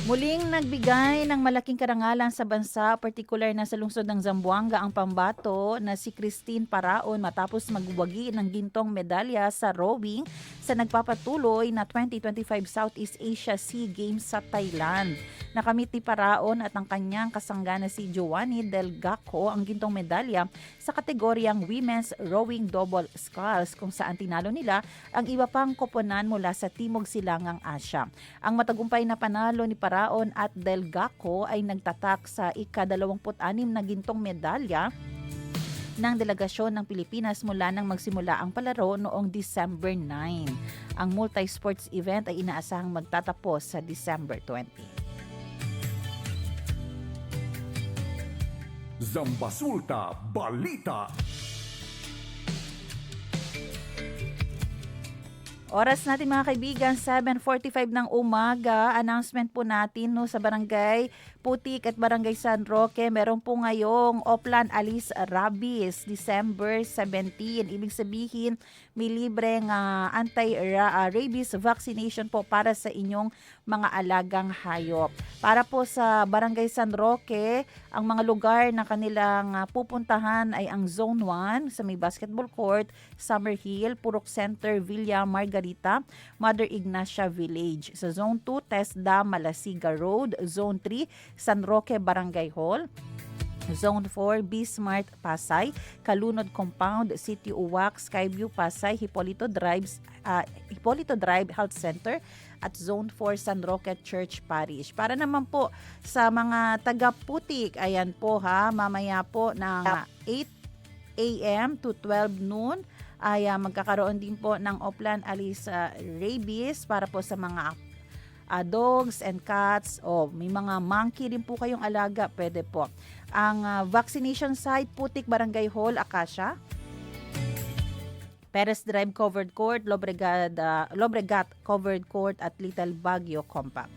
Muling nagbigay ng malaking karangalan sa bansa, partikular na sa lungsod ng Zamboanga ang pambato na si Christine Paraon matapos magwagi ng gintong medalya sa rowing sa nagpapatuloy na 2025 Southeast Asia SEA Games sa Thailand. Nakamit ni Paraon at ang kanyang kasangga na si Giovanni Delgaco ang gintong medalya sa kategoryang Women's Rowing Double Sculls kung saan tinalo nila ang iba pang koponan mula sa Timog Silangang Asya. Ang matagumpay na panalo ni Paraon at Delgaco ay nagtatak sa ika-26 na gintong medalya ng delegasyon ng Pilipinas mula nang magsimula ang palaro noong December 9. Ang multi-sports event ay inaasahang magtatapos sa December 20. Zambasulta Balita. Oras natin mga kaibigan, 7:45 ng umaga. Announcement po natin no, sa Barangay Putik at Barangay San Roque. Meron po ngayong Oplan Alis Rabies, December 17. Ibig sabihin, may libreng anti-rabies vaccination po para sa inyong mga alagang hayop. Para po sa Barangay San Roque, ang mga lugar na kanilang pupuntahan ay ang Zone 1 sa may basketball court, Summerhill, Purok Center, Villa Margarita, Mother Ignacia Village. Sa Zone 2, Tesda, Malasiga Road. Zone 3, San Roque Barangay Hall. Zone 4, B-Smart, Pasay, Kalunod Compound, City Uwak, Skyview, Pasay, Hipolito Drive Health Center, at Zone 4, San Roque Church Parish. Para naman po sa mga taga-Putik, ayan po ha, mamaya po ng 8 a.m. to 12 noon, ay magkakaroon din po ng Oplan Alis Rabies para po sa mga dogs and cats o may mga monkey din po kayong alaga, pwede po. Ang vaccination site, Putik Barangay Hall, Acacia, Perez Drive Covered Court, Lobregat Covered Court at Little Baguio Compact.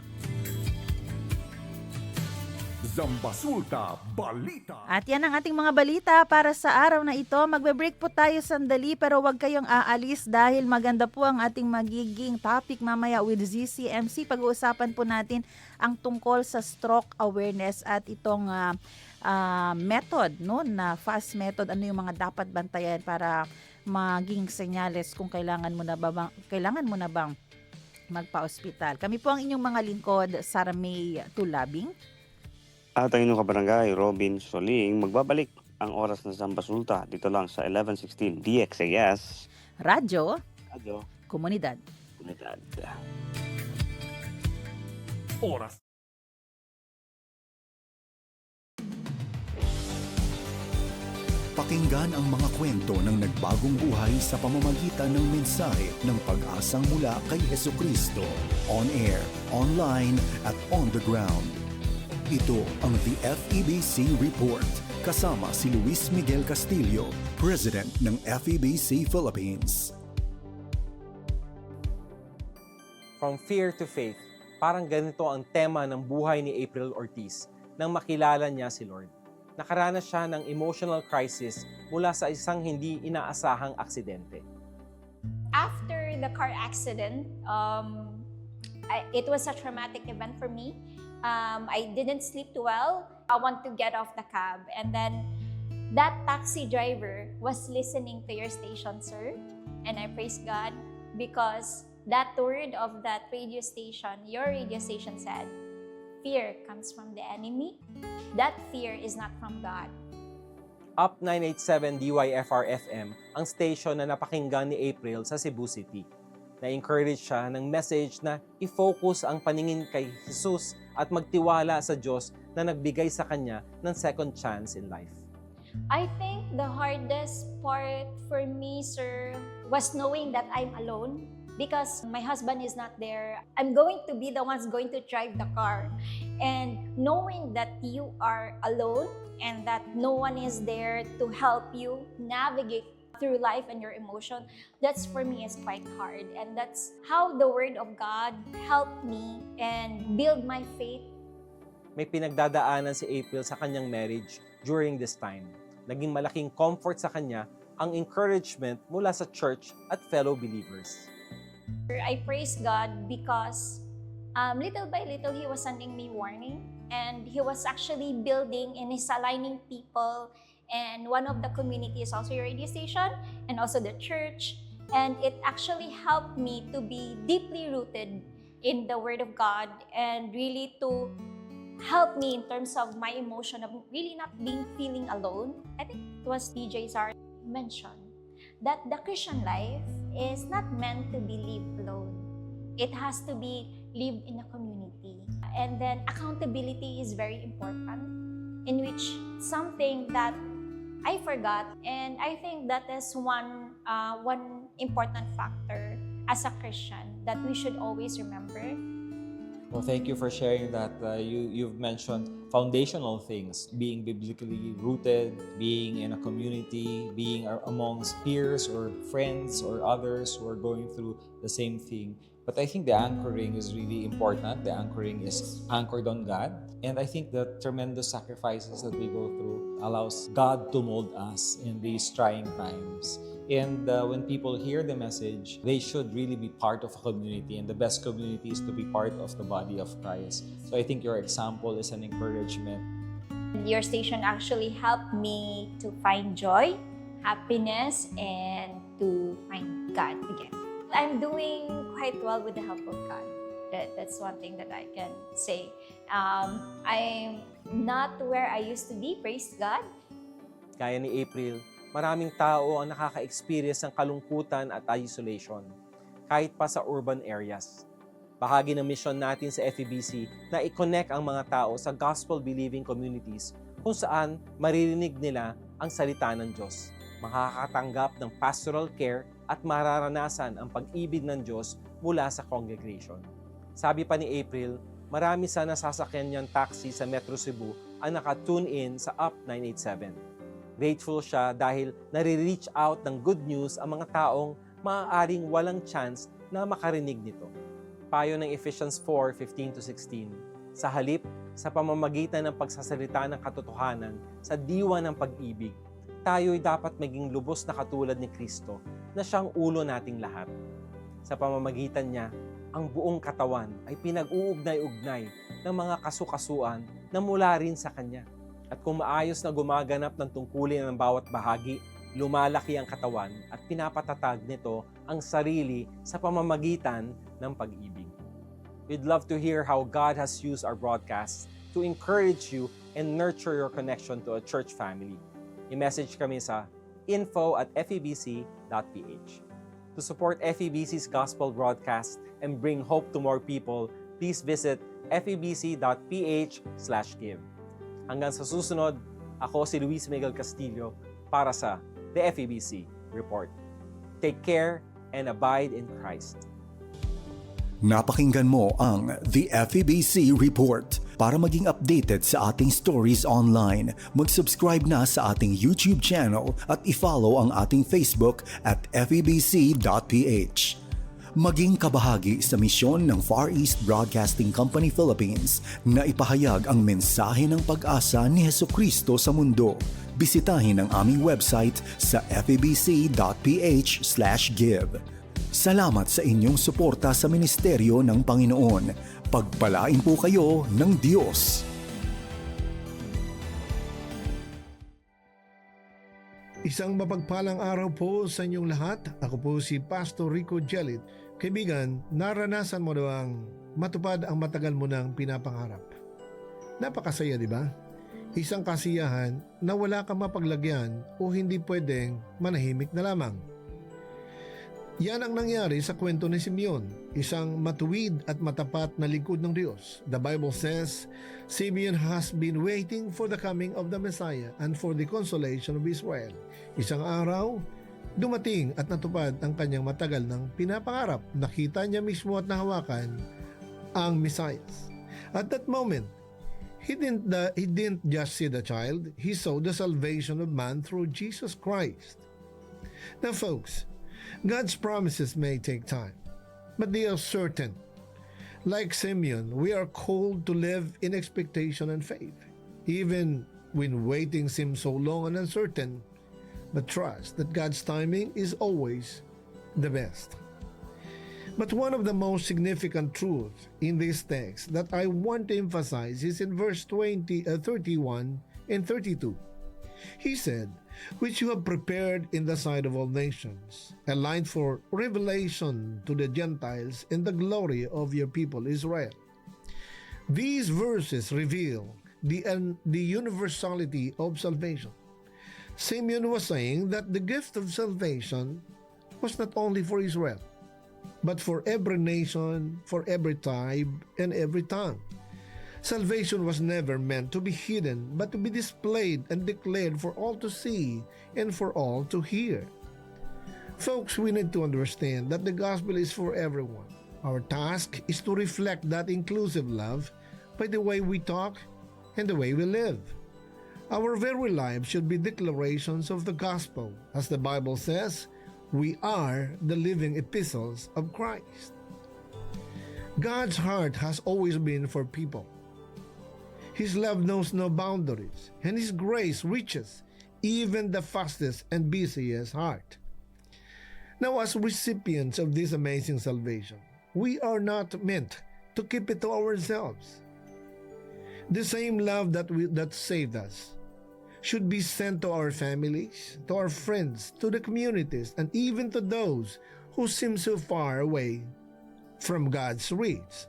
Zambasulta Balita. At yan ang ating mga balita para sa araw na ito. Magbe-break po tayo sandali pero huwag kayong aalis dahil maganda po ang ating magiging topic mamaya with ZCMC. Pag-uusapan po natin ang tungkol sa stroke awareness at itong method, no, na fast method. Ano yung mga dapat bantayan para maging senyales kung kailangan mo na bang magpa-ospital. Kami po ang inyong mga lingkod, Sara May Tulabing. At ang inyong kabarangay, Robin Soling, magbabalik ang oras ng Zambasulta dito lang sa 1116 DXAS. Radyo, Radyo, Komunidad. Komunidad. Oras. Pakinggan ang mga kwento ng nagbagong buhay sa pamamagitan ng mensahe ng pag-asang mula kay Hesukristo. On air, online, at on the ground. Ito ang The FEBC Report. Kasama si Luis Miguel Castillo, President ng FEBC Philippines. From Fear to Faith, parang ganito ang tema ng buhay ni April Ortiz nang makilala niya si Lord. Nakaranas siya ng emotional crisis mula sa isang hindi inaasahang aksidente. After the car accident, it was a traumatic event for me. I didn't sleep too well. I want to get off the cab. And then that taxi driver was listening to your station, sir. And I praise God because that word of that radio station, your radio station said, fear comes from the enemy. That fear is not from God. Up 987 DYFR FM ang station na napakinggan ni April sa Cebu City. Na-encourage siya ng message na i-focus ang paningin kay Jesus at magtiwala sa Diyos na nagbigay sa kanya ng second chance in life. I think the hardest part for me, sir, was knowing that I'm alone because my husband is not there. I'm going to be the ones going to drive the car. And knowing that you are alone and that no one is there to help you navigate through life and your emotion, that's for me is quite hard. And that's how the Word of God helped me and build my faith. May pinagdadaanan si April sa kanyang marriage during this time. Naging malaking comfort sa kanya ang encouragement mula sa church at fellow believers. I praise God because little by little He was sending me warning and He was actually building and He's aligning people. And one of the community is also your radio station and also the church. And it actually helped me to be deeply rooted in the Word of God and really to help me in terms of my emotion of really not feeling alone. I think it was DJ Zara mentioned that the Christian life is not meant to be lived alone. It has to be lived in a community. And then accountability is very important, in which something that I forgot, and I think that is one important factor as a Christian that we should always remember. Well, thank you for sharing that. You've mentioned foundational things, being biblically rooted, being in a community, being amongst peers or friends or others who are going through the same thing. But I think the anchoring is really important. The anchoring is anchored on God. And I think the tremendous sacrifices that we go through allows God to mold us in these trying times. And when people hear the message, they should really be part of a community. And the best community is to be part of the body of Christ. So I think your example is an encouragement. Your station actually helped me to find joy, happiness, and to find God again. I'm doing quite well with the help of God. That's one thing that I can say. I'm not where I used to be, praise God. Kaya ni April, maraming tao ang nakaka-experience ng kalungkutan at isolation, kahit pa sa urban areas. Bahagi ng mission natin sa FEBC na i-connect ang mga tao sa gospel-believing communities kung saan maririnig nila ang salita ng Diyos, makakatanggap ng pastoral care at mararanasan ang pag-ibig ng Diyos mula sa congregation. Sabi pa ni April, marami sa nasasakyan niyang taxi sa Metro Cebu ang naka-tune in sa Up 987. Grateful siya dahil nare-reach out ng good news ang mga taong maaaring walang chance na makarinig nito. Payo ng Ephesians 4:15-16, Sa halip, sa pamamagitan ng pagsasalita ng katotohanan sa diwa ng pag-ibig, tayo'y dapat maging lubos na katulad ni Kristo na siyang ulo nating lahat. Sa pamamagitan niya, ang buong katawan ay pinag-uugnay-ugnay ng mga kasukasuan na mula rin sa Kanya. At kung maayos na gumaganap ng tungkulin ng bawat bahagi, lumalaki ang katawan at pinapatatag nito ang sarili sa pamamagitan ng pag-ibig. We'd love to hear how God has used our broadcasts to encourage you and nurture your connection to a church family. I-message kami sa info@febc.ph. To support FEBC's gospel broadcast and bring hope to more people, please visit febc.ph/give. Hanggang sa susunod, ako si Luis Miguel Castillo para sa The FEBC Report. Take care and abide in Christ. Napakinggan mo ang The FEBC Report. Para maging updated sa ating stories online, mag-subscribe na sa ating YouTube channel at i-follow ang ating Facebook at febc.ph. Maging kabahagi sa misyon ng Far East Broadcasting Company Philippines na ipahayag ang mensahe ng pag-asa ni Hesukristo sa mundo. Bisitahin ang aming website sa febc.ph/give. Salamat sa inyong suporta sa ministeryo ng Panginoon. Pagpalain po kayo ng Diyos. Isang mapagpalang araw po sa inyong lahat. Ako po si Pastor Rico Jellit. Kaibigan, naranasan mo na bang matupad ang matagal mo nang pinapangarap? Napakasaya, di ba? Isang kasiyahan na wala kang mapaglagyan o hindi pwedeng manahimik na lamang. Yan ang nangyari sa kwento ni Simeon, isang matuwid at matapat na lingkod ng Diyos. The Bible says, Simeon has been waiting for the coming of the Messiah and for the consolation of Israel. Isang araw, dumating at natupad ang kanyang matagal ng pinapangarap. Nakita niya mismo at nahawakan ang Messiah. At that moment, he didn't just see the child, he saw the salvation of man through Jesus Christ. Now folks, God's promises may take time, but they are certain. Like Simeon, we are called to live in expectation and faith, even when waiting seems so long and uncertain, but trust that God's timing is always the best. But one of the most significant truths in this text that I want to emphasize is in verse 31 and 32. He said, which you have prepared in the sight of all nations, a light for revelation to the Gentiles and the glory of your people Israel. These verses reveal the universality of salvation. Simeon was saying that the gift of salvation was not only for Israel, but for every nation, for every tribe, and every tongue. Salvation was never meant to be hidden, but to be displayed and declared for all to see and for all to hear. Folks, we need to understand that the gospel is for everyone. Our task is to reflect that inclusive love by the way we talk and the way we live. Our very lives should be declarations of the gospel. As the Bible says, we are the living epistles of Christ. God's heart has always been for people. His love knows no boundaries, and His grace reaches even the fastest and busiest heart. Now, as recipients of this amazing salvation, we are not meant to keep it to ourselves. The same love that saved us should be sent to our families, to our friends, to the communities, and even to those who seem so far away from God's reach.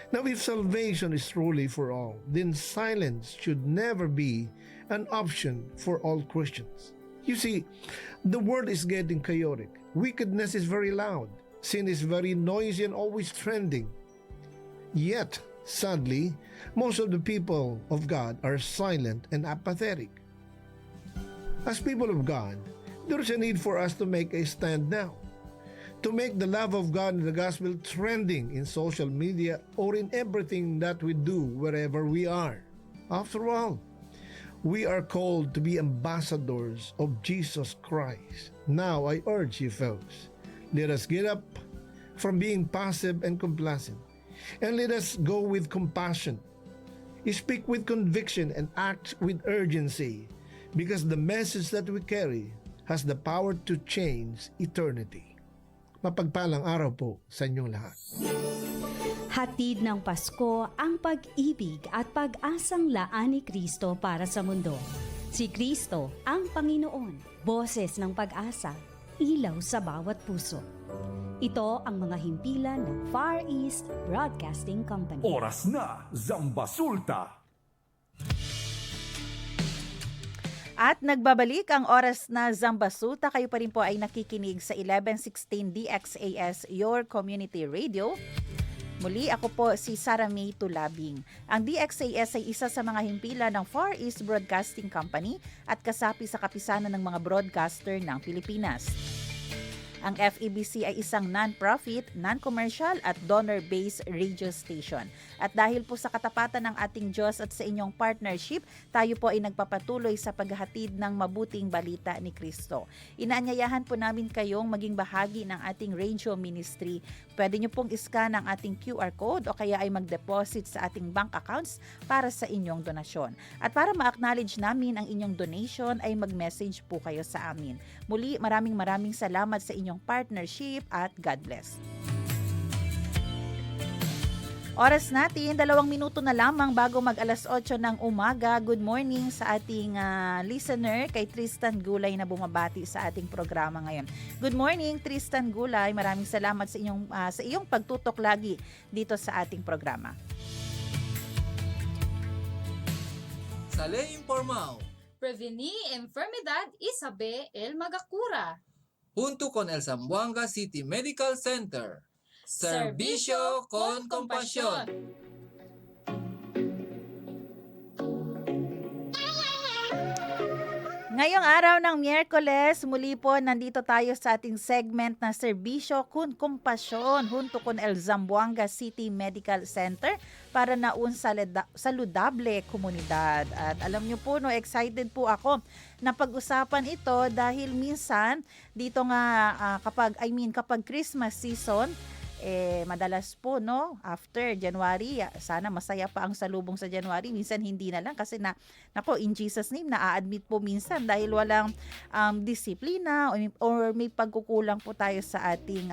Now, if salvation is truly for all, then silence should never be an option for all Christians. You see, the world is getting chaotic. Wickedness is very loud. Sin is very noisy and always trending. Yet, sadly, most of the people of God are silent and apathetic. As people of God, there is a need for us to make a stand now, to make the love of God and the gospel trending in social media or in everything that we do wherever we are. After all, we are called to be ambassadors of Jesus Christ. Now, I urge you folks, let us get up from being passive and complacent And let us go with compassion. Speak with conviction and act with urgency because the message that we carry has the power to change eternity. Mapagpalang araw po sa inyong lahat. Hatid ng Pasko ang pag-ibig at pag-asang laan ni Kristo para sa mundo. Si Kristo ang Panginoon, boses ng pag-asa, ilaw sa bawat puso. Ito ang mga himpilan ng Far East Broadcasting Company. Oras na, Zambasulta! At nagbabalik ang oras na Zambasulta. Kayo pa rin po ay nakikinig sa 1116 DXAS, Your Community Radio. Muli, ako po si Sara May Tulabing. Ang DXAS ay isa sa mga himpilan ng Far East Broadcasting Company at kasapi sa kapisanan ng mga broadcaster ng Pilipinas. Ang FEBC ay isang non-profit, non-commercial at donor-based radio station. At dahil po sa katapatan ng ating Diyos at sa inyong partnership, tayo po ay nagpapatuloy sa paghahatid ng mabuting balita ni Kristo. Inaanyayahan po namin kayong maging bahagi ng ating radio ministry. Pwede nyo pong iscan ang ating QR code o kaya ay mag-deposit sa ating bank accounts para sa inyong donasyon. At para ma-acknowledge namin ang inyong donation ay mag-message po kayo sa amin. Muli, maraming salamat sa inyong partnership at God bless. Oras natin, 2 minuto na lamang bago mag alas 8 ng umaga. Good morning sa ating listener kay Tristan Gulay na bumabati sa ating programa ngayon. Good morning Tristan Gulay, maraming salamat sa iyong pagtutok lagi dito sa ating programa. Sa Ley Informal, Prevenir Enfermedad Isabe El Magacura. junto con el Zamboanga City Medical Center. Servicio con compasión. Ngayong araw ng Miyerkules, muli po nandito tayo sa ating segment na Serbisyo kun Kompasyon junto con el Zamboanga City Medical Center para naun saludable komunidad. At alam niyo po, excited po ako na pag-usapan ito dahil minsan dito nga kapag Christmas season, madalas po after January, sana masaya pa ang salubong sa January, minsan hindi na lang kasi in Jesus name na-admit po minsan dahil walang disiplina or may pagkukulang po tayo sa ating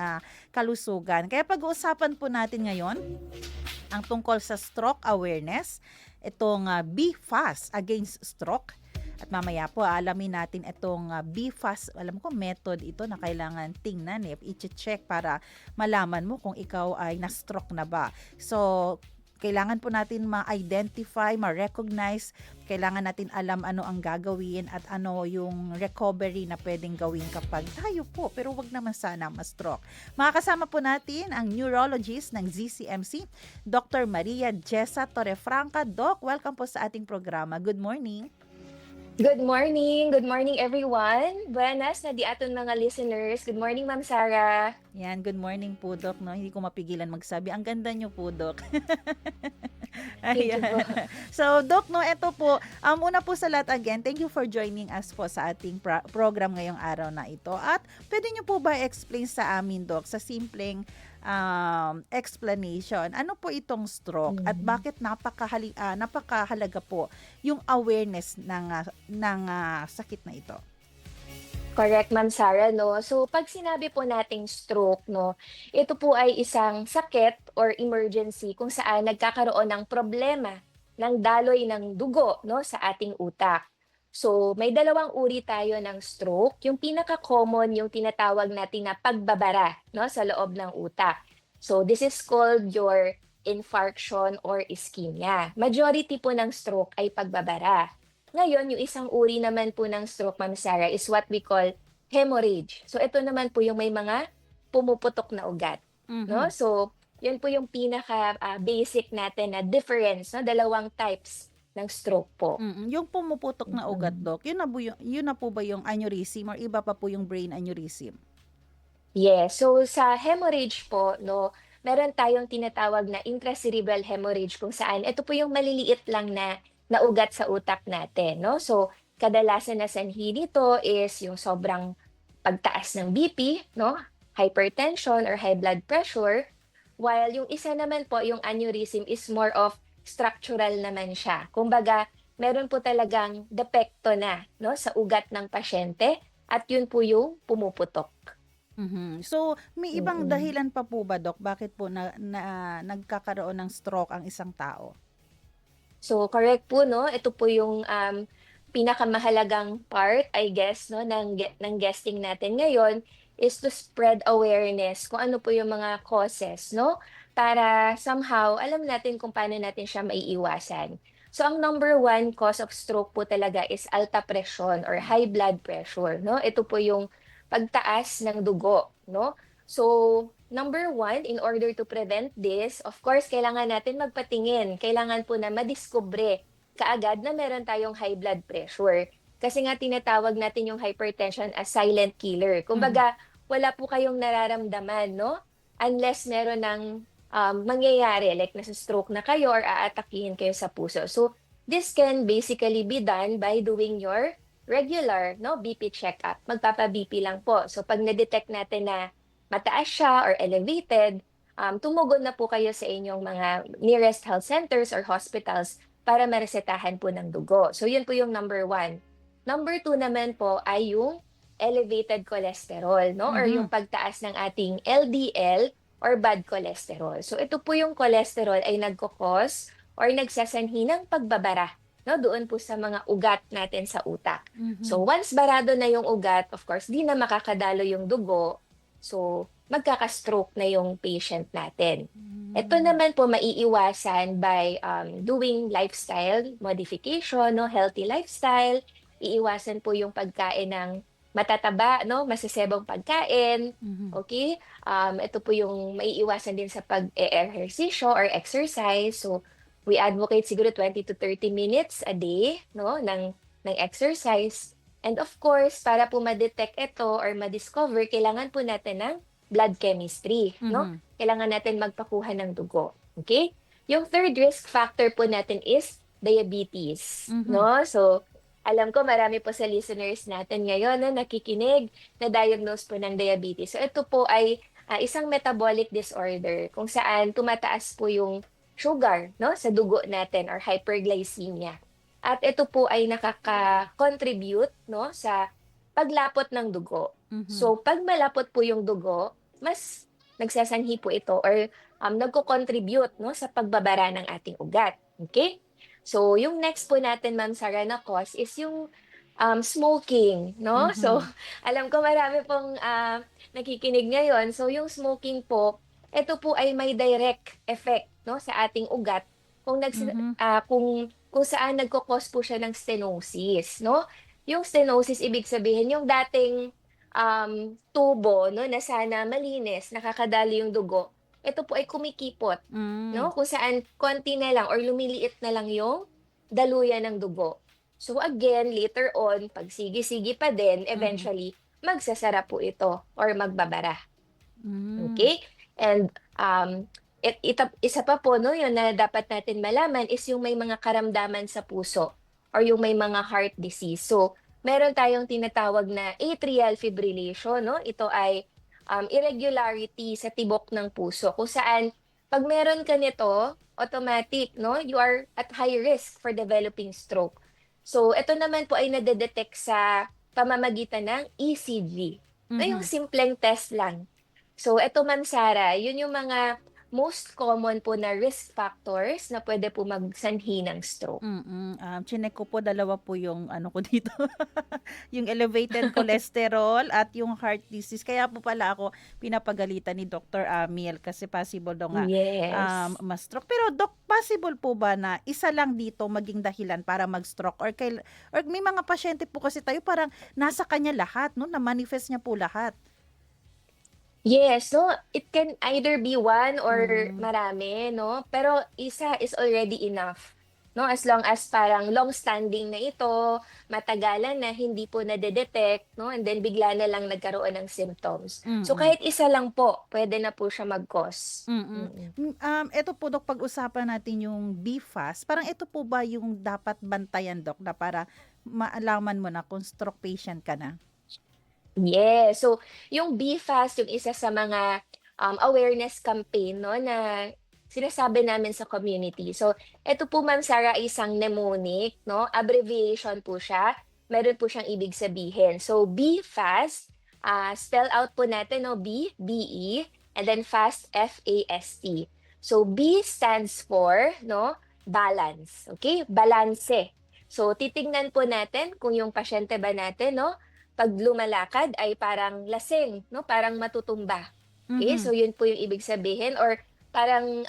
kalusugan. Kaya pag-uusapan po natin ngayon ang tungkol sa stroke awareness, itong Be Fast Against Stroke. At mamaya po alamin natin itong Be Fast, alam ko method ito na kailangan tingnan i-check para malaman mo kung ikaw ay na-stroke na ba. So, kailangan po natin ma-identify, ma-recognize, kailangan natin alam ano ang gagawin at ano yung recovery na pwedeng gawin kapag tayo po, pero wag naman sana ma-stroke. Makakasama po natin ang neurologist ng ZCMC, Dr. Maria Jessa Torrefranca. Doc, welcome po sa ating programa. Good morning. Good morning. Good morning, everyone. Buenas na di aton mga listeners. Good morning, Ma'am Sarah. Yan, good morning po, Doc. Hindi ko mapigilan magsabi. Ang ganda nyo po, Doc. Ayan. So, Doc, ito po. Una po sa lahat again, thank you for joining us po sa ating program ngayong araw na ito. At pwede nyo po ba explain sa amin, Doc, sa simpleng explanation, ano po itong stroke at bakit napakahalaga po yung awareness ng sakit na ito? Correct, Ma'am Sarah, So, pag sinabi po nating stroke, ito po ay isang sakit or emergency kung saan nagkakaroon ng problema ng daloy ng dugo, sa ating utak. So, may dalawang uri tayo ng stroke. Yung pinaka-common, yung tinatawag natin na pagbabara, sa loob ng utak. So, this is called your infarction or ischemia. Majority po ng stroke ay pagbabara. Ngayon, yung isang uri naman po ng stroke, Ma'am Sarah, is what we call hemorrhage. So, ito naman po yung may mga pumuputok na ugat. So, yun po yung pinaka-basic natin na difference, dalawang types ng stroke po. Yung pumuputok na ugat, Doc, yun na po ba yung aneurysm or iba pa po yung brain aneurysm? Yes. So sa hemorrhage po, meron tayong tinatawag na intracerebral hemorrhage kung saan ito po yung maliliit lang na ugat sa utak natin, So kadalasan na sanhi nito is yung sobrang pagtaas ng BP, hypertension or high blood pressure, while yung isa naman po, yung aneurysm is more of structural naman siya. Kumbaga, meron po talagang depekto na, no, sa ugat ng pasyente at yun po yung pumuputok. So, may ibang Mm. dahilan pa po ba, Doc? Bakit po nagkakaroon ng stroke ang isang tao? So, correct po, no? Ito po yung pinakamahalagang part, I guess, no, ng guesting natin ngayon is to spread awareness kung ano po yung mga causes, no? Para somehow, alam natin kung paano natin siya maiiwasan. So, ang number one cause of stroke po talaga is alta presyon or high blood pressure, no? Ito po yung pagtaas ng dugo, no? So, number one, in order to prevent this, of course, kailangan natin magpatingin. Kailangan po na madiskubre kaagad na meron tayong high blood pressure. Kasi nga tinatawag natin yung hypertension as silent killer. Kumbaga, wala po kayong nararamdaman, no? Unless meron ng mangyayari, like nasa stroke na kayo or aatakihin kayo sa puso. So, this can basically be done by doing your regular, no, BP checkup. Magpapa-BP lang po. So, pag na-detect natin na mataas siya or elevated, tumugon na po kayo sa inyong mga nearest health centers or hospitals para maresetahan po ng dugo. So, yun po yung number one. Number two naman po ay yung elevated cholesterol, no? Or yung pagtaas ng ating LDL or bad cholesterol. So, ito po yung cholesterol ay nagkukos or nagsasanhi ng pagbabara, no? Doon po sa mga ugat natin sa utak. So, once barado na yung ugat, of course, di na makakadalo yung dugo. So, magkaka-stroke na yung patient natin. Ito naman po maiiwasan by doing lifestyle modification, no, healthy lifestyle. Iiwasan po yung pagkain ng matataba, no, masasebong pagkain. Okay? Ito po yung maiiwasan din sa pag-ehersisyo or exercise. So, we advocate siguro 20 to 30 minutes a day, no, ng exercise. And of course, para po ma-detect ito or ma-discover, kailangan po natin ng blood chemistry, no? Kailangan natin magpakuha ng dugo. Okay? Yung third risk factor po natin is diabetes, no? So, alam ko marami po sa listeners natin ngayon na nakikinig na diagnose po ng diabetes. So, ito po ay isang metabolic disorder kung saan tumataas po yung sugar, no, sa dugo natin or hyperglycemia. At ito po ay nakaka-contribute, no, sa paglapot ng dugo. So, pag malapot po yung dugo, mas nagsasanhi po ito or nagko-contribute, no, sa pagbabara ng ating ugat. Okay? So, yung next po natin, Ma'am Sara, na cause is yung smoking, no? So, alam ko marami pong nakikinig ngayon. So, yung smoking po, ito po ay may direct effect, no, sa ating ugat kung kung saan nagko-cause po siya ng stenosis, no? Yung stenosis, ibig sabihin, yung dating tubo, no, na sana malinis, nakakadali yung dugo, ito po ay kumikipot, no? Kung saan konti na lang or lumiliit na lang yung daluyan ng dugo. So again, later on, pag sige-sige pa din, eventually, magsasara po ito or magbabara. Okay? And isa pa po, no, yun na dapat natin malaman is yung may mga karamdaman sa puso or yung may mga heart disease. So, meron tayong tinatawag na atrial fibrillation, no? Ito ay irregularity sa tibok ng puso kung saan pag meron ka nito, automatic, no, you are at high risk for developing stroke. So, ito naman po ay nadedetect sa pamamagitan ng ECG. No, yung simpleng test lang. So, ito, Ma'am Sara, yun yung mga most common po na risk factors na pwede po magsanhi ng stroke. Chinek ko po, dalawa po yung ano ko dito. Yung elevated cholesterol at yung heart disease. Kaya po pala ako pinapagalitan ni Dr. Amiel kasi possible daw nga Yes. ma-stroke. Pero Doc, possible po ba na isa lang dito maging dahilan para mag-stroke? Or may mga pasyente po kasi tayo parang nasa kanya lahat, no? Na-manifest niya po lahat. Yes, no, it can either be one or marami, no? Pero isa is already enough. No, as long as parang long-standing na ito, matagalan na hindi po nade-detect, no? And then bigla na lang nagkaroon ng symptoms. So kahit isa lang po, pwede na po siya mag-cause. Ito po, Dok, pag-usapan natin yung BFAST. Parang ito po ba yung dapat bantayan, Dok, na para maalaman mo na kung stroke patient ka na? Yes. So, yung BFAST, yung isa sa mga awareness campaign, no, na sinasabi namin sa community. So, ito po, Ma'am Sarah, ay isang mnemonic, no? Abbreviation po siya. Meron po siyang ibig sabihin. So, be fast, spell out po natin, no? B, B-E, and then fast, F-A-S-T. So, B stands for, no, balance. Okay? Balanse. So, titingnan po natin kung yung pasyente ba natin, no, pag lumalakad ay parang lasing, no, parang matutumba. Okay? So, yun po yung ibig sabihin. Or parang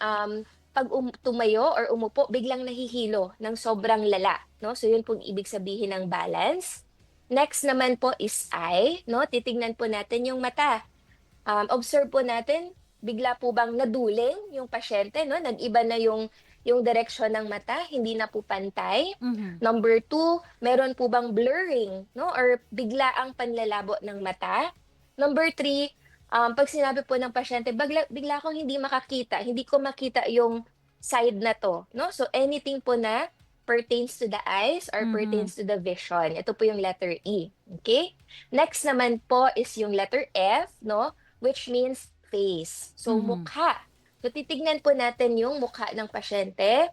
pag tumayo or umupo, biglang nahihilo ng sobrang lala, no? So yun pong ibig sabihin ng balance. Next naman po is eye, no? Titingnan po natin yung mata. Observe po natin, bigla po bang naduling yung pasyente, no? Nag-iba na yung direksyon ng mata, hindi na po pantay. Number 2, meron po bang blurring, no? Or bigla ang panlalabo ng mata. Number 3, pag sinabi po ng pasyente, bigla akong hindi makakita, hindi ko makita yung side na to, no? So anything po na pertains to the eyes or pertains to the vision. Ito po yung letter E. Okay? Next naman po is yung letter F, no? Which means face. So mukha. So titignan po natin yung mukha ng pasyente.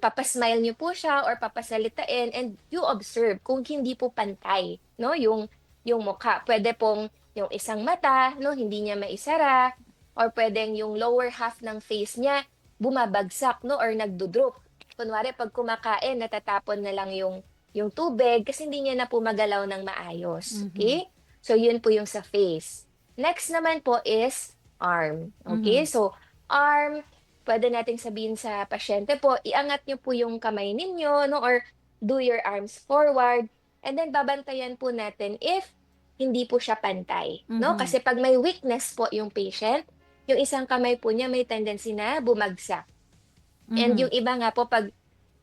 Papasmile niyo po siya or papasalitain and you observe kung hindi po pantay, no? Yung mukha. Pwede pong yung isang mata, no, hindi niya maisara, or pwedeng yung lower half ng face niya bumabagsak, no, or nagdudrop. Kunwari, pag kumakain, natatapon na lang yung tubig kasi hindi niya na po magalaw ng maayos. Okay? So, yun po yung sa face. Next naman po is arm. Okay? So, arm, pwede nating sabihin sa pasyente po, iangat niyo po yung kamay ninyo, no, or do your arms forward, and then babantayan po natin if hindi po siya pantay, no? Kasi pag may weakness po yung patient, yung isang kamay po niya may tendency na bumagsak. And yung iba nga po, pag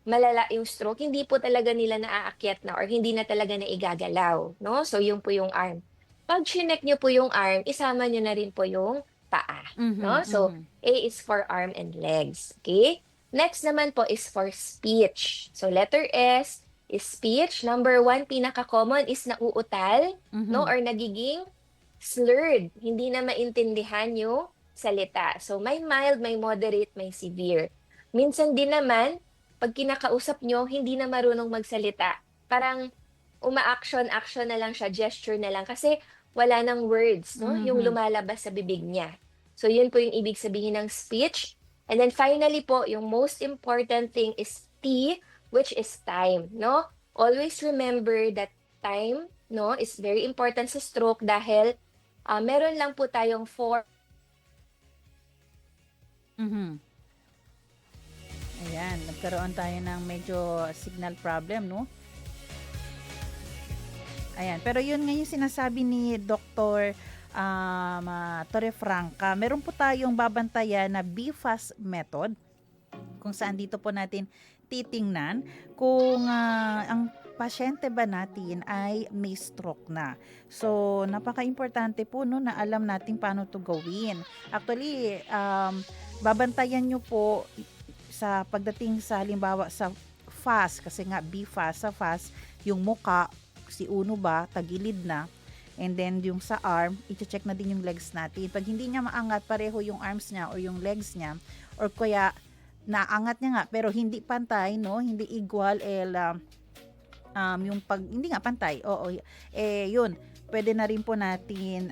malala yung stroke, hindi po talaga nila naaakyat na or hindi na talaga na igagalaw, no? So, yun po yung arm. Pag chinek nyo po yung arm, isama nyo na rin po yung paa, no? So, A is for arm and legs, okay? Next naman po is for speech. So, letter S is speech. Number 1, pinaka-common is nauutal, no? Or nagiging slurred. Hindi na maintindihan yung salita. So, may mild, may moderate, may severe. Minsan din naman, pag kinakausap nyo, hindi na marunong magsalita. Parang uma-action na lang siya, gesture na lang. Kasi wala nang words, no? Yung lumalabas sa bibig niya. So, yun po yung ibig sabihin ng speech. And then finally po, yung most important thing is T, which is time, no? Always remember that time, no, is very important sa stroke dahil meron lang po tayong 4. Ayan, nagkaroon tayo ng medyo signal problem, no? Ayan, pero yun nga yung sinasabi ni Dr. Torrefranca. Meron po tayong babantayan na BFAST method kung saan dito po natin titingnan kung ang pasyente ba natin ay may stroke na. So, napaka-importante po, no, na alam natin paano to gawin. Actually, babantayan nyo po sa pagdating sa halimbawa sa FAST, kasi nga BFAST, sa FAST, yung muka, si uno ba, tagilid na, and then yung sa arm, i-check na din yung legs natin. Pag hindi niya maangat pareho yung arms niya o yung legs niya, or kaya naangat niya nga pero hindi pantay, no, hindi equal, yung pag hindi nga pantay, yun, pwede na rin po natin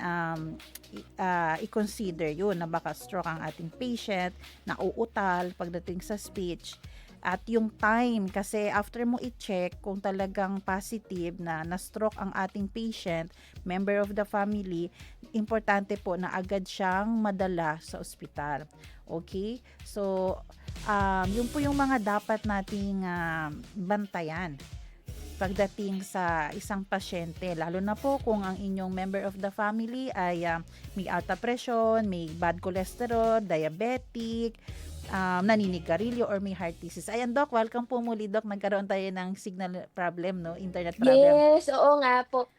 i-consider yun na baka stroke ang ating patient, nauutal pagdating sa speech. At yung time, kasi after mo i-check kung talagang positive na na-stroke ang ating patient, member of the family, importante po na agad siyang madala sa ospital. Okay? So, yun po yung mga dapat nating bantayan pagdating sa isang pasyente, lalo na po kung ang inyong member of the family ay may alta presyon, may bad cholesterol, diabetic, naninigarilyo or may heart disease. Ayan, Doc, welcome po muli, Doc. Nagkaroon tayo ng signal problem, no? Internet problem. Yes, oo nga po.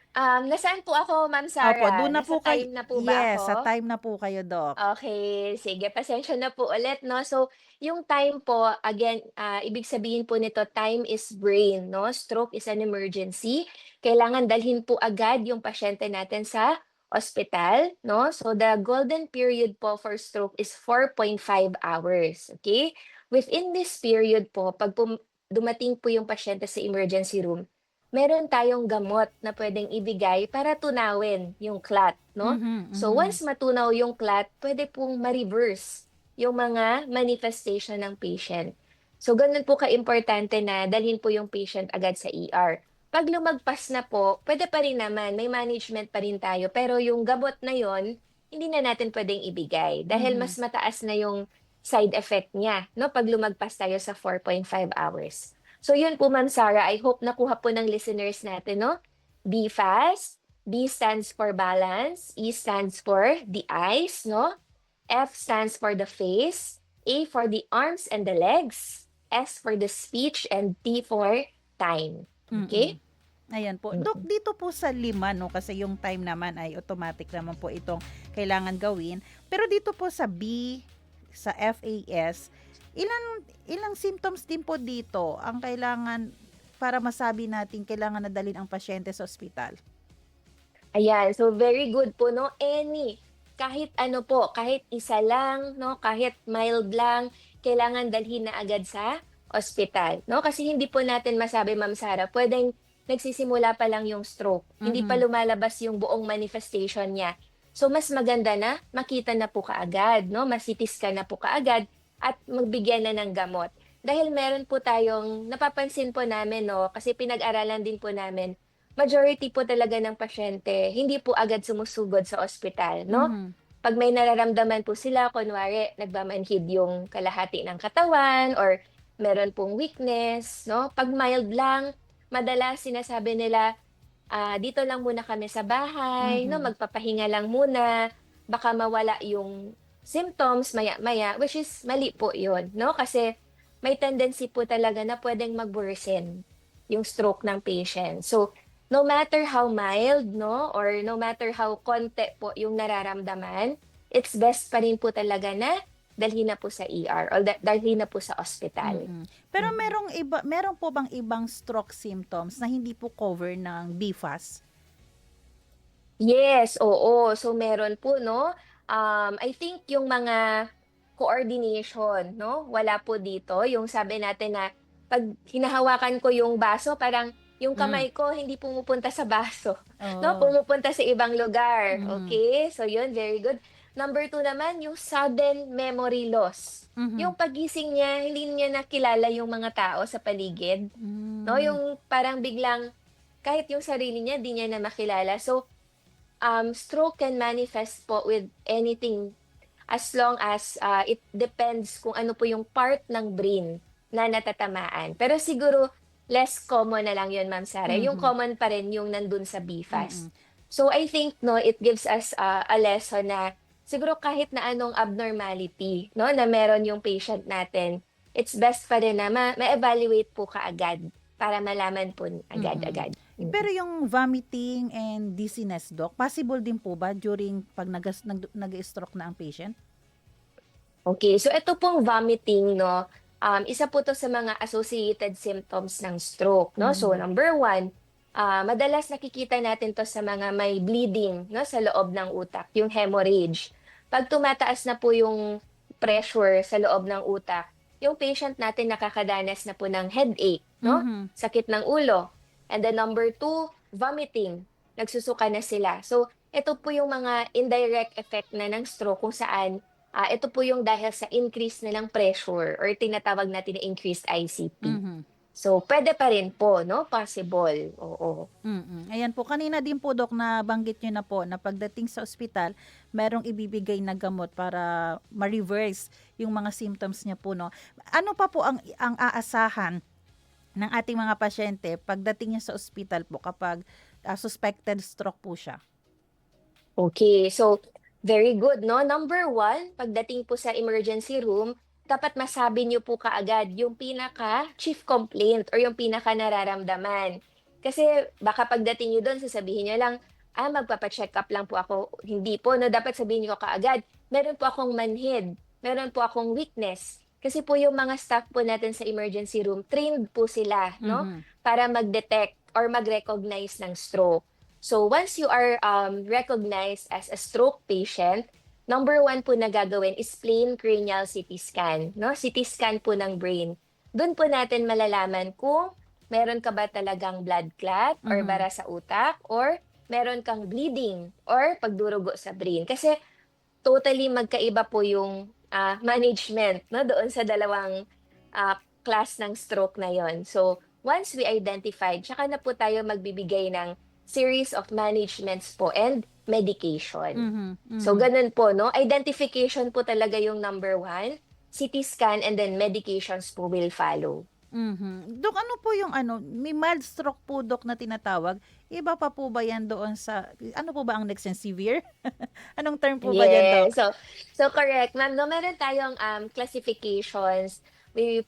Nasaan po ako, Ma'am Sarah? Opo, doon na Nasa po kayo. time na po ba Yes, ako? sa time na po kayo, Doc. Okay, sige. Pasensya na po ulit, no? So, yung time po, again, ibig sabihin po nito, time is brain, no? Stroke is an emergency. Kailangan dalhin po agad yung pasyente natin sa ospital, no? So the golden period po for stroke is 4.5 hours, okay? Within this period po, pag dumating po yung pasyente sa emergency room, meron tayong gamot na pwedeng ibigay para tunawin yung clot, no? So once matunaw yung clot, pwede pong ma-reverse yung mga manifestation ng patient. So ganun po ka-importante na dalhin po yung patient agad sa ER. Pag lumagpas na po, pwede pa rin naman, may management pa rin tayo. Pero yung gamot na yon, hindi na natin pwedeng ibigay dahil mas mataas na yung side effect niya, no? Pag lumagpas tayo sa 4.5 hours. So yun po, Ma'am Sarah, I hope nakuha po ng listeners natin, no? B fast, B stands for balance, E stands for the eyes, no? F stands for the face, A for the arms and the legs, S for the speech, and T for time. Okay? Ayan po. Dok, dito po sa 5, no, kasi yung time naman ay automatic naman po itong kailangan gawin. Pero dito po sa B, sa FAS, ilang symptoms din po dito ang kailangan para masabi natin kailangan na dalhin ang pasyente sa ospital? Ayan, so very good po, no? Kahit ano po, kahit isa lang, no? Kahit mild lang, kailangan dalhin na agad sa ospital, no? Kasi hindi po natin masabi, Ma'am Sarah, pwedeng nagsisimula pa lang yung stroke. Hindi pa lumalabas yung buong manifestation niya. So mas maganda na makita na po kaagad, no? Masitis ka na po kaagad at magbigyan na ng gamot. Dahil meron po tayong napapansin po namin, no? Kasi pinag-aralan din po namin, majority po talaga ng pasyente hindi po agad sumusugod sa ospital, no? Pag may nararamdaman po sila, kunwari nagmamanhid yung kalahati ng katawan or meron pong weakness, no? Pag mild lang, madalas sinasabi nila, dito lang muna kami sa bahay, no? Magpapahinga lang muna, baka mawala yung symptoms maya-maya, which is mali po yun, no? Kasi may tendency po talaga na pwedeng mag-worsen yung stroke ng patient. So, no matter how mild, no? Or no matter how konti po yung nararamdaman, it's best pa rin po talaga na dalhin na po sa ER o dalhin na po sa ospital. Pero meron po bang ibang stroke symptoms na hindi po cover ng BFAS? Yes, oo. So meron po, no? I think yung mga coordination, no? Wala po dito. Yung sabi natin na pag hinahawakan ko yung baso, parang yung kamay ko hindi pumupunta sa baso, no? Pumupunta sa ibang lugar. Okay? So yun, very good. Number 2 naman, yung sudden memory loss. Yung pagising niya, hindi niya nakilala yung mga tao sa paligid. No? Yung parang biglang, kahit yung sarili niya, di niya na makilala. So, stroke can manifest po with anything as long as it depends kung ano po yung part ng brain na natatamaan. Pero siguro, less common na lang yun, Ma'am Sarah. Yung common pa rin yung nandun sa BFAS. So, I think, no, it gives us a lesson na siguro kahit na anong abnormality, no, na meron yung patient natin, it's best pa rin na ma-evaluate po kaagad para malaman po agad-agad. Pero yung vomiting and dizziness, Doc, possible din po ba during pag nag-stroke na ang patient? Okay, so ito pong vomiting, no, isa po to sa mga associated symptoms ng stroke, no? So number 1, madalas nakikita natin to sa mga may bleeding, no, sa loob ng utak, yung hemorrhage. Pag tumataas na po yung pressure sa loob ng utak, yung patient natin nakakadanas na po ng headache, no? Sakit ng ulo. And then number 2, vomiting. Nagsusuka na sila. So, ito po yung mga indirect effect na ng stroke kung saan ito po yung dahil sa increase na ng pressure or tinatawag natin na increased ICP. So, pwede pa rin po, no? Possible. Oo. Ayan po, kanina din po, Dok, na banggit nyo na po na pagdating sa ospital, merong ibibigay na gamot para ma-reverse yung mga symptoms niya po, no? Ano pa po ang aasahan ng ating mga pasyente pagdating niya sa ospital po kapag suspected stroke po siya? Okay, so very good, no? Number 1, pagdating po sa emergency room, dapat masabi niyo po kaagad yung pinaka-chief complaint or yung pinaka-nararamdaman. Kasi baka pagdating niyo doon, sasabihin niyo lang, magpapa-check up lang po ako. Hindi po, no? Dapat sabihin niyo kaagad, meron po akong manhid, meron po akong weakness. Kasi po yung mga staff po natin sa emergency room, trained po sila, no? Para mag-detect or mag-recognize ng stroke. So once you are recognized as a stroke patient, number one po na gagawin is plain cranial CT scan, no? CT scan po ng brain. Doon po natin malalaman kung meron ka ba talagang blood clot or bara sa utak, or meron kang bleeding or pagdurugo sa brain. Kasi totally magkaiba po yung management, no, doon sa dalawang class ng stroke na yon. So once we identified, tsaka na po tayo magbibigay ng series of managements po and medication. So ganun po, no? Identification po talaga yung number one, CT scan, and then medications po will follow. Dok, ano po yung may mild stroke po, Dok, na tinatawag? Iba pa po ba yan doon sa, ano po ba ang next and severe? Anong term po ba yan, Dok? So correct, ma'am. No, meron tayong classifications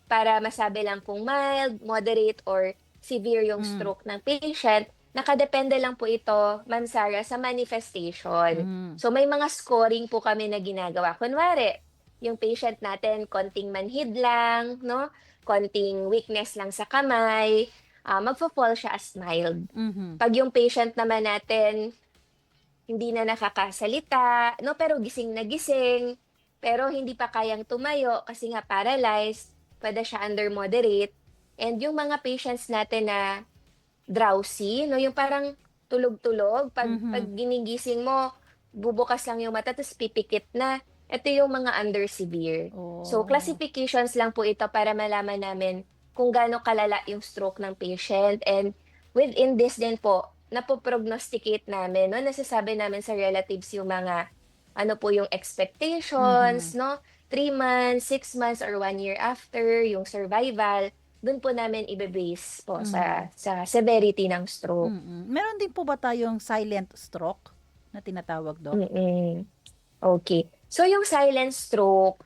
para masabi lang kung mild, moderate, or severe yung stroke ng patient. Nakadepende lang po ito, Ma'am Sarah, sa manifestation. So may mga scoring po kami na ginagawa. Kunwari, yung patient natin, konting manhid lang, no? Konting weakness lang sa kamay, magfo-fall siya as mild. Pag yung patient naman natin, hindi na nakakasalita, no? Pero gising na gising, pero hindi pa kayang tumayo kasi nga paralyzed, pwede siya under moderate. And yung mga patients natin na drowsy, no, yung parang tulog-tulog, pag ginigising mo, bubukas lang yung mata, tapos pipikit na. Ito yung mga under severe. So classifications lang po ito para malaman namin kung gaano kalala yung stroke ng patient. And within this din po, napoprognosticate namin, no, nasasabi namin sa relatives yung mga, ano po yung expectations, no, 3 months, 6 months, or 1 year after, yung survival. Doon po namin ibe-base po sa severity ng stroke. Meron din po ba tayong silent stroke na tinatawag, Dok? Okay. So yung silent stroke,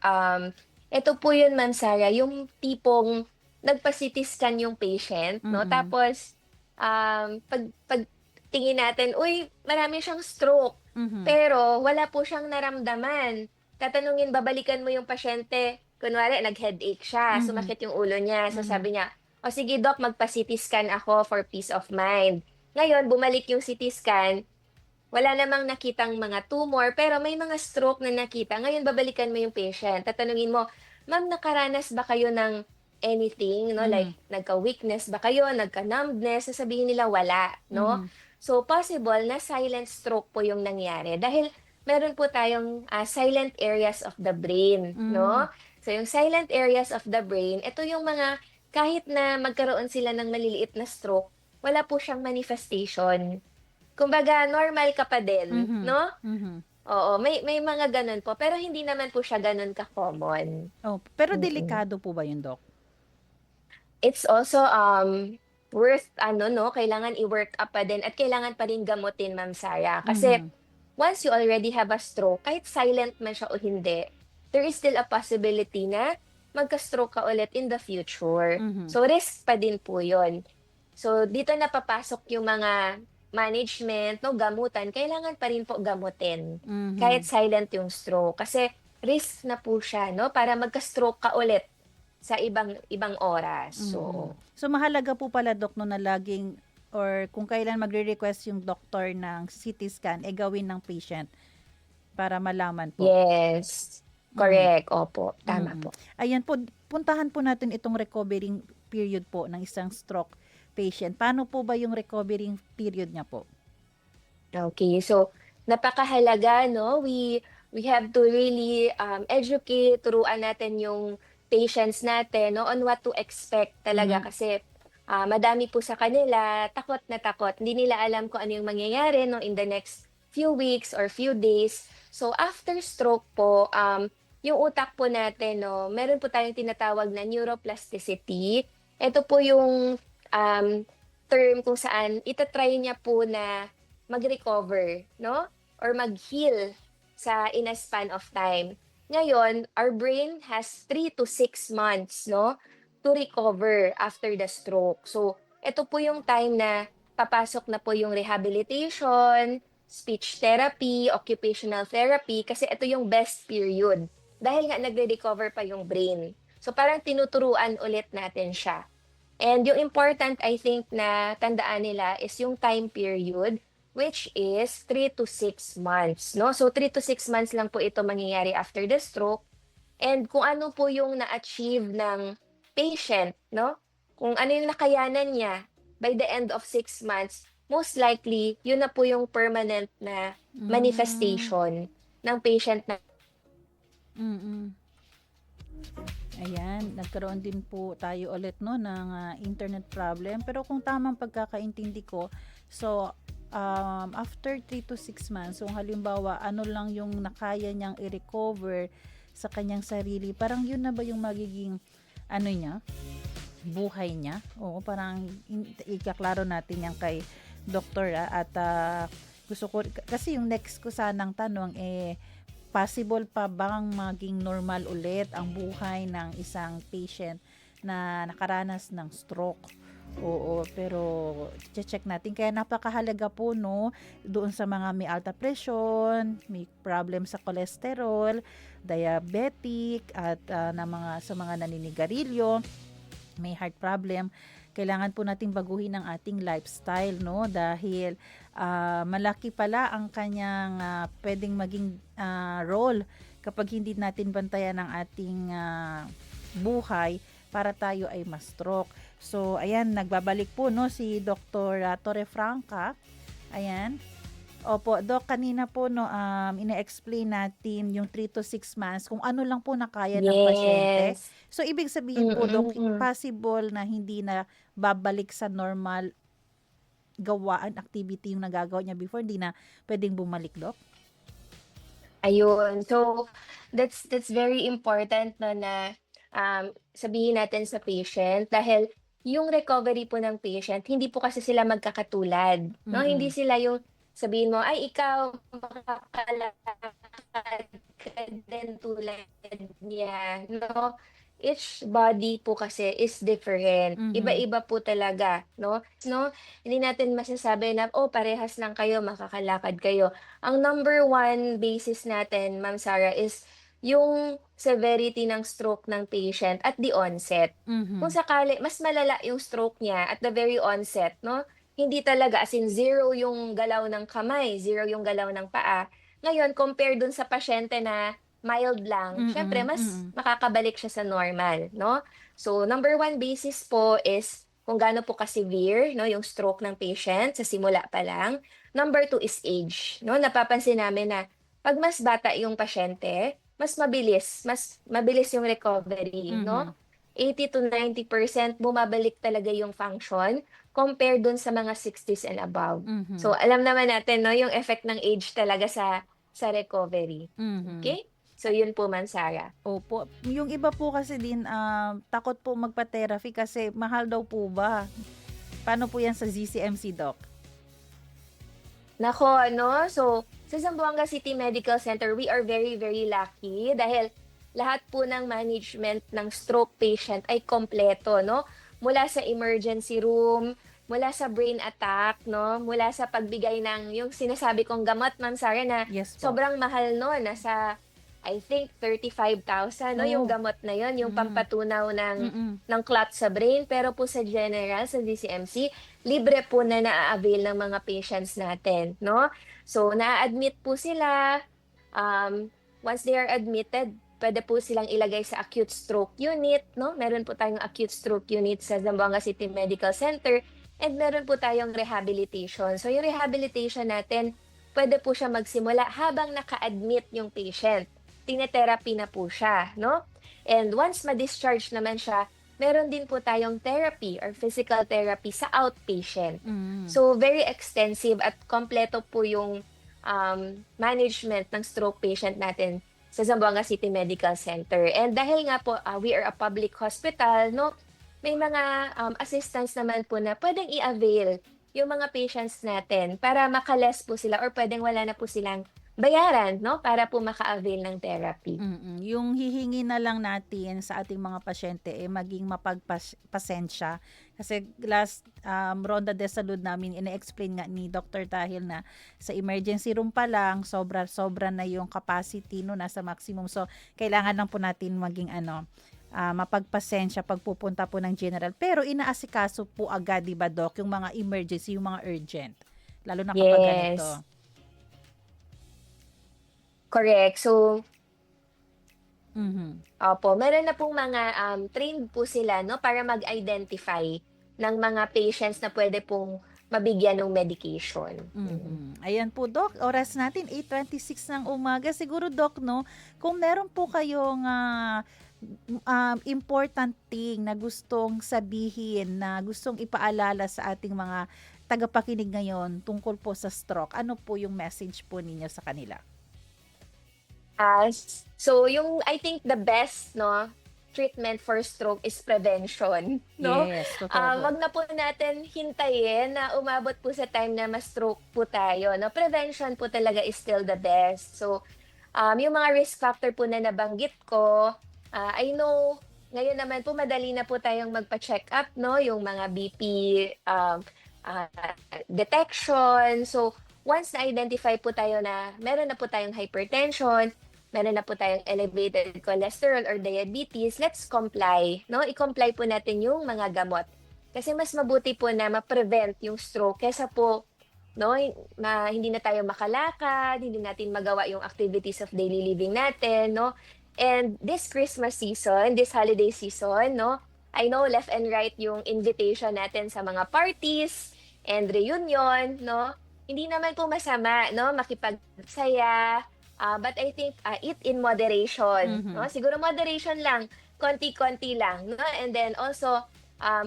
ito po yun, Ma'am Sarah, yung tipong nagpa-CT scan yung patient, no? Tapos, pag tingin natin, uy, marami siyang stroke, pero wala po siyang naramdaman. Tatanungin, babalikan mo yung pasyente, kunwari, nag-headache siya, sumakit yung ulo niya. So sabi niya, o sige doc, magpa-CT scan ako for peace of mind. Ngayon, bumalik yung CT scan, wala namang nakitang mga tumor, pero may mga stroke na nakita. Ngayon, babalikan mo yung patient. Tatanungin mo, ma'am, nakaranas ba kayo ng anything? No? Like, nagka-weakness ba kayo? Nagka-numbness? Sasabihin nila, wala. No? So, possible na silent stroke po yung nangyari. Dahil meron po tayong silent areas of the brain. No? So, yung silent areas of the brain, ito yung mga, kahit na magkaroon sila ng maliliit na stroke, wala po siyang manifestation. Kumbaga, normal ka pa din, no? Oo, may mga ganun po. Pero hindi naman po siya ganun ka-common. Pero delikado po ba yun, Doc? It's also worth, kailangan i-work up pa din at kailangan pa rin gamutin, Ma'am Sarah. Kasi once you already have a stroke, kahit silent man siya o hindi, there is still a possibility na magka-stroke ka ulit in the future. So, risk pa din po yun. So, dito na papasok yung mga management, no, gamutan. Kailangan pa rin po gamutin. Kahit silent yung stroke. Kasi risk na po siya, no, para magka-stroke ka ulit sa ibang oras. So, mahalaga po pala, Doc, no, na laging, or kung kailan magre-request yung doctor ng CT scan, gawin ng patient para malaman po. Yes. Correct. Opo. Tama po. Ayan po, puntahan po natin itong recovering period po ng isang stroke patient. Paano po ba yung recovering period niya po? Okay. So, napakahalaga, no? We have to really educate, turuan natin yung patients natin, no, on what to expect talaga. Kasi madami po sa kanila, takot na takot. Hindi nila alam kung ano yung mangyayari, no, in the next few weeks or few days. So, after stroke po, yung utak po natin, no, meron po tayong tinatawag na neuroplasticity. Ito po yung term kung saan itatry niya po na mag-recover, no? Or mag-heal in a span of time. Ngayon, our brain has 3 to 6 months, no, to recover after the stroke. So, ito po yung time na papasok na po yung rehabilitation, speech therapy, occupational therapy, kasi ito yung best period. Dahil nga nagre-recover pa yung brain. So parang tinuturuan ulit natin siya. And yung important, I think, na tandaan nila is yung time period which is 3 to 6 months, no? So 3 to 6 months lang po ito mangyayari after the stroke. And kung ano po yung na-achieve ng patient, no? Kung ano yung nakayanan niya by the end of 6 months, most likely, yun na po yung permanent na manifestation ng patient na Mm. Ayan, nagkaroon din po tayo ulit no ng internet problem. Pero kung tamang pagkakaintindi ko, so after 3 to 6 months, so halimbawa ano lang yung nakaya niyang i-recover sa kanyang sarili, parang yun na ba yung magiging ano niya, buhay niya? Oo, parang ikaklaro natin yan kay doktor at gusto ko, kasi yung next ko sanang tanong possible pa bang maging normal ulit ang buhay ng isang patient na nakaranas ng stroke? Oo, pero check natin. Kaya napakahalaga po no, doon sa mga may alta presyon, may problem sa cholesterol, diabetic, at sa mga naninigarilyo, may heart problem, kailangan po nating baguhin ang ating lifestyle, no? Dahil malaki pala ang kanyang pwedeng maging role kapag hindi natin bantayan ang ating buhay para tayo ay ma-stroke. So, ayan, nagbabalik po no si Dr. Torrefranca. Ayan. Opo, Doc, kanina po no ina-explain natin yung 3 to 6 months kung ano lang po nakaya ng pasyente. Yes. So, ibig sabihin po, Doc, possible na hindi na babalik sa normal gawaan, activity yung nagagawa niya before, hindi na pwedeng bumalik, Doc? Ayun. So, that's very important na sabihin natin sa patient dahil yung recovery po ng patient, hindi po kasi sila magkakatulad, no? Hindi sila yung sabihin mo, ay ikaw makakalakad ka din tulad niya, no? Each body po kasi is different. Iba-iba po talaga, no? Hindi natin masasabi na, parehas lang kayo, makakalakad kayo. Ang number one basis natin, Ma'am Sarah, is yung severity ng stroke ng patient at the onset. Kung sakali, mas malala yung stroke niya at the very onset, no? Hindi talaga, as in zero yung galaw ng kamay, zero yung galaw ng paa. Ngayon, compare dun sa pasyente na mild lang, syempre, mas makakabalik siya sa normal, no? So, number one basis po is kung gaano po ka-severe, no, yung stroke ng patient sa simula pa lang. Number two is age, no? Napapansin namin na pag mas bata yung pasyente, mas mabilis yung recovery, no? 80 to 90% bumabalik talaga yung function compared dun sa mga 60s and above. So, alam naman natin, no, yung effect ng age talaga sa recovery. Okay? So, yun po, Ma'am Sarah. Opo. Yung iba po kasi din, takot po magpa-therapy kasi mahal daw po ba? Paano po yan sa ZCMC, Doc? Nako, no? So, sa Zamboanga City Medical Center, we are very, very lucky dahil lahat po ng management ng stroke patient ay kompleto, no? Mula sa emergency room, mula sa brain attack, no? Mula sa pagbigay ng yung sinasabi kong gamot, Ma'am Sarah, na sobrang mahal no, nasa I think 35,000 no, yung gamot na yon, yung pampatunaw ng clot sa brain, pero po sa general sa DCMC, libre po na na-avail ng mga patients natin, no? So na-admit po sila, once they are admitted, pwede po silang ilagay sa acute stroke unit, no? Meron po tayong acute stroke unit sa Zamboanga City Medical Center, and meron po tayong rehabilitation. So yung rehabilitation natin, pwede po siya magsimula habang naka-admit yung patient. Tinetherapy na po siya, no? And once ma-discharge naman siya, meron din po tayong therapy or physical therapy sa outpatient. So very extensive at kompleto po yung management ng stroke patient natin sa Zamboanga City Medical Center. And dahil nga po we are a public hospital, no? May mga assistance naman po na pwedeng i-avail yung mga patients natin para makaless po sila or pwedeng wala na po silang bayaran, no? Para po maka-avail ng therapy. Yung hihingi na lang natin sa ating mga pasyente maging mapagpasensya. Kasi last Ronda de Salud namin, ina-explain nga ni Dr. Tahil na sa emergency room pa lang, sobra na yung capacity, no? Nasa maximum. So, kailangan lang po natin maging mapagpasensya pagpupunta po ng general. Pero inaasikaso po agad, di ba, Doc, yung mga emergency, yung mga urgent. Lalo na kapag Yes. ganito. Correct. So, Mhm. opo, meron na pong mga trained po sila, no, para mag-identify ng mga patients na pwede pong mabigyan ng medication. Mhm. Ayan po, Doc. Oras natin, 8:26 ng umaga. Siguro, Doc, no, kung meron po kayong important thing na gustong sabihin, na gustong ipaalala sa ating mga tagapakinig ngayon tungkol po sa stroke, ano po yung message po ninyo sa kanila? So I think the best, no, treatment for stroke is prevention, no? Yes, totoo po. Wag na po natin hintayin na umabot po sa time na ma-stroke po tayo, no? Prevention po talaga is still the best. So, yung mga risk factor po na nabanggit ko, I know ngayon naman po madali na po tayong magpa-check up, no? Yung mga BP detection. So, once na-identify po tayo na meron na po tayong hypertension, meron na po tayong elevated cholesterol or diabetes, let's comply, no? I-comply po natin yung mga gamot. Kasi mas mabuti po na ma-prevent yung stroke kesa po, no, hindi na tayo makalakad, hindi natin magawa yung activities of daily living natin, no? And this Christmas season, this holiday season, no, I know left and right yung invitation natin sa mga parties and reunion, no? Hindi naman po masama, no, makipagsaya, but I think eat in moderation, Mhm. no? Siguro moderation lang, konti-konti lang, no? And then also,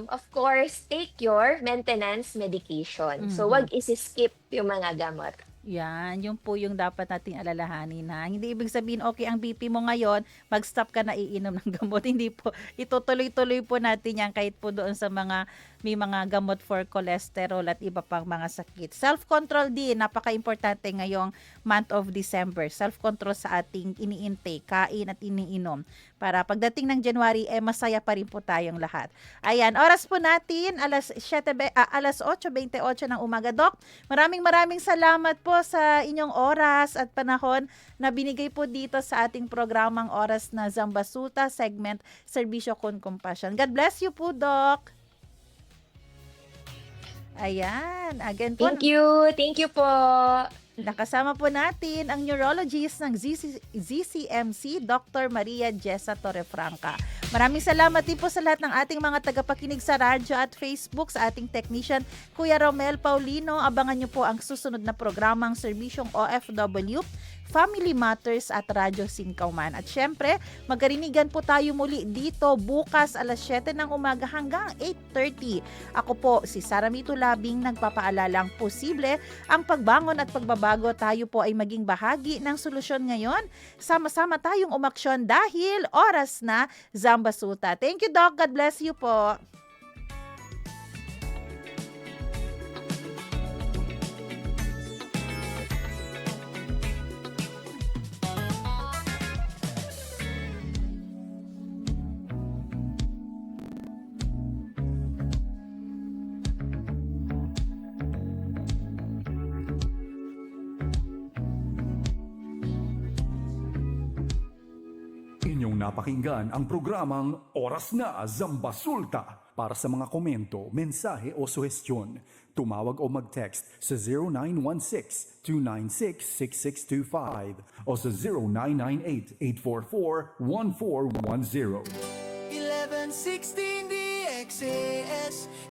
of course, take your maintenance medication. So, Mhm. wag isi-skip yung mga gamot. Yan, yun po yung dapat nating alalahanin, na hindi ibig sabihin, okay, ang BP mo ngayon, mag-stop ka na iinom ng gamot. Hindi po, itutuloy-tuloy po natin yan kahit po doon sa may mga gamot for cholesterol at iba pang mga sakit. Self-control din, napaka-importante ngayong month of December. Self-control sa ating ini-intake, kain at iniinom. Para pagdating ng January, masaya pa rin po tayong lahat. Ayan, oras po natin, alas 8:28 ng umaga. Doc, maraming salamat po sa inyong oras at panahon na binigay po dito sa ating programang Oras na Zambasuta, segment Serbisyo con Compassion. God bless you po, Doc. Ayan, again po. Thank you po. Nakasama po natin ang neurologist ng ZCMC, Dr. Maria Jessa Torrefranca. Maraming salamat din po sa lahat ng ating mga tagapakinig sa radyo at Facebook, sa ating technician, Kuya Romel Paulino. Abangan niyo po ang susunod na programang Serbisyong OFW, Family Matters at Radyo Singkauman. At syempre, magkarinigan po tayo muli dito bukas alas 7 ng umaga hanggang 8:30. Ako po si Sara Mito Labing, nagpapaalalang posible ang pagbangon at pagbabago. Tayo po ay maging bahagi ng solusyon ngayon. Sama-sama tayong umaksyon dahil oras na Zambasuta. Thank you, Doc. God bless you po. Inyong napakinggan ang programang Oras na Zambasulta. Para sa mga komento, mensahe o suhestyon, tumawag o mag-text sa 0916-296-6625 o sa 0998-844-1410. 1116 DXAS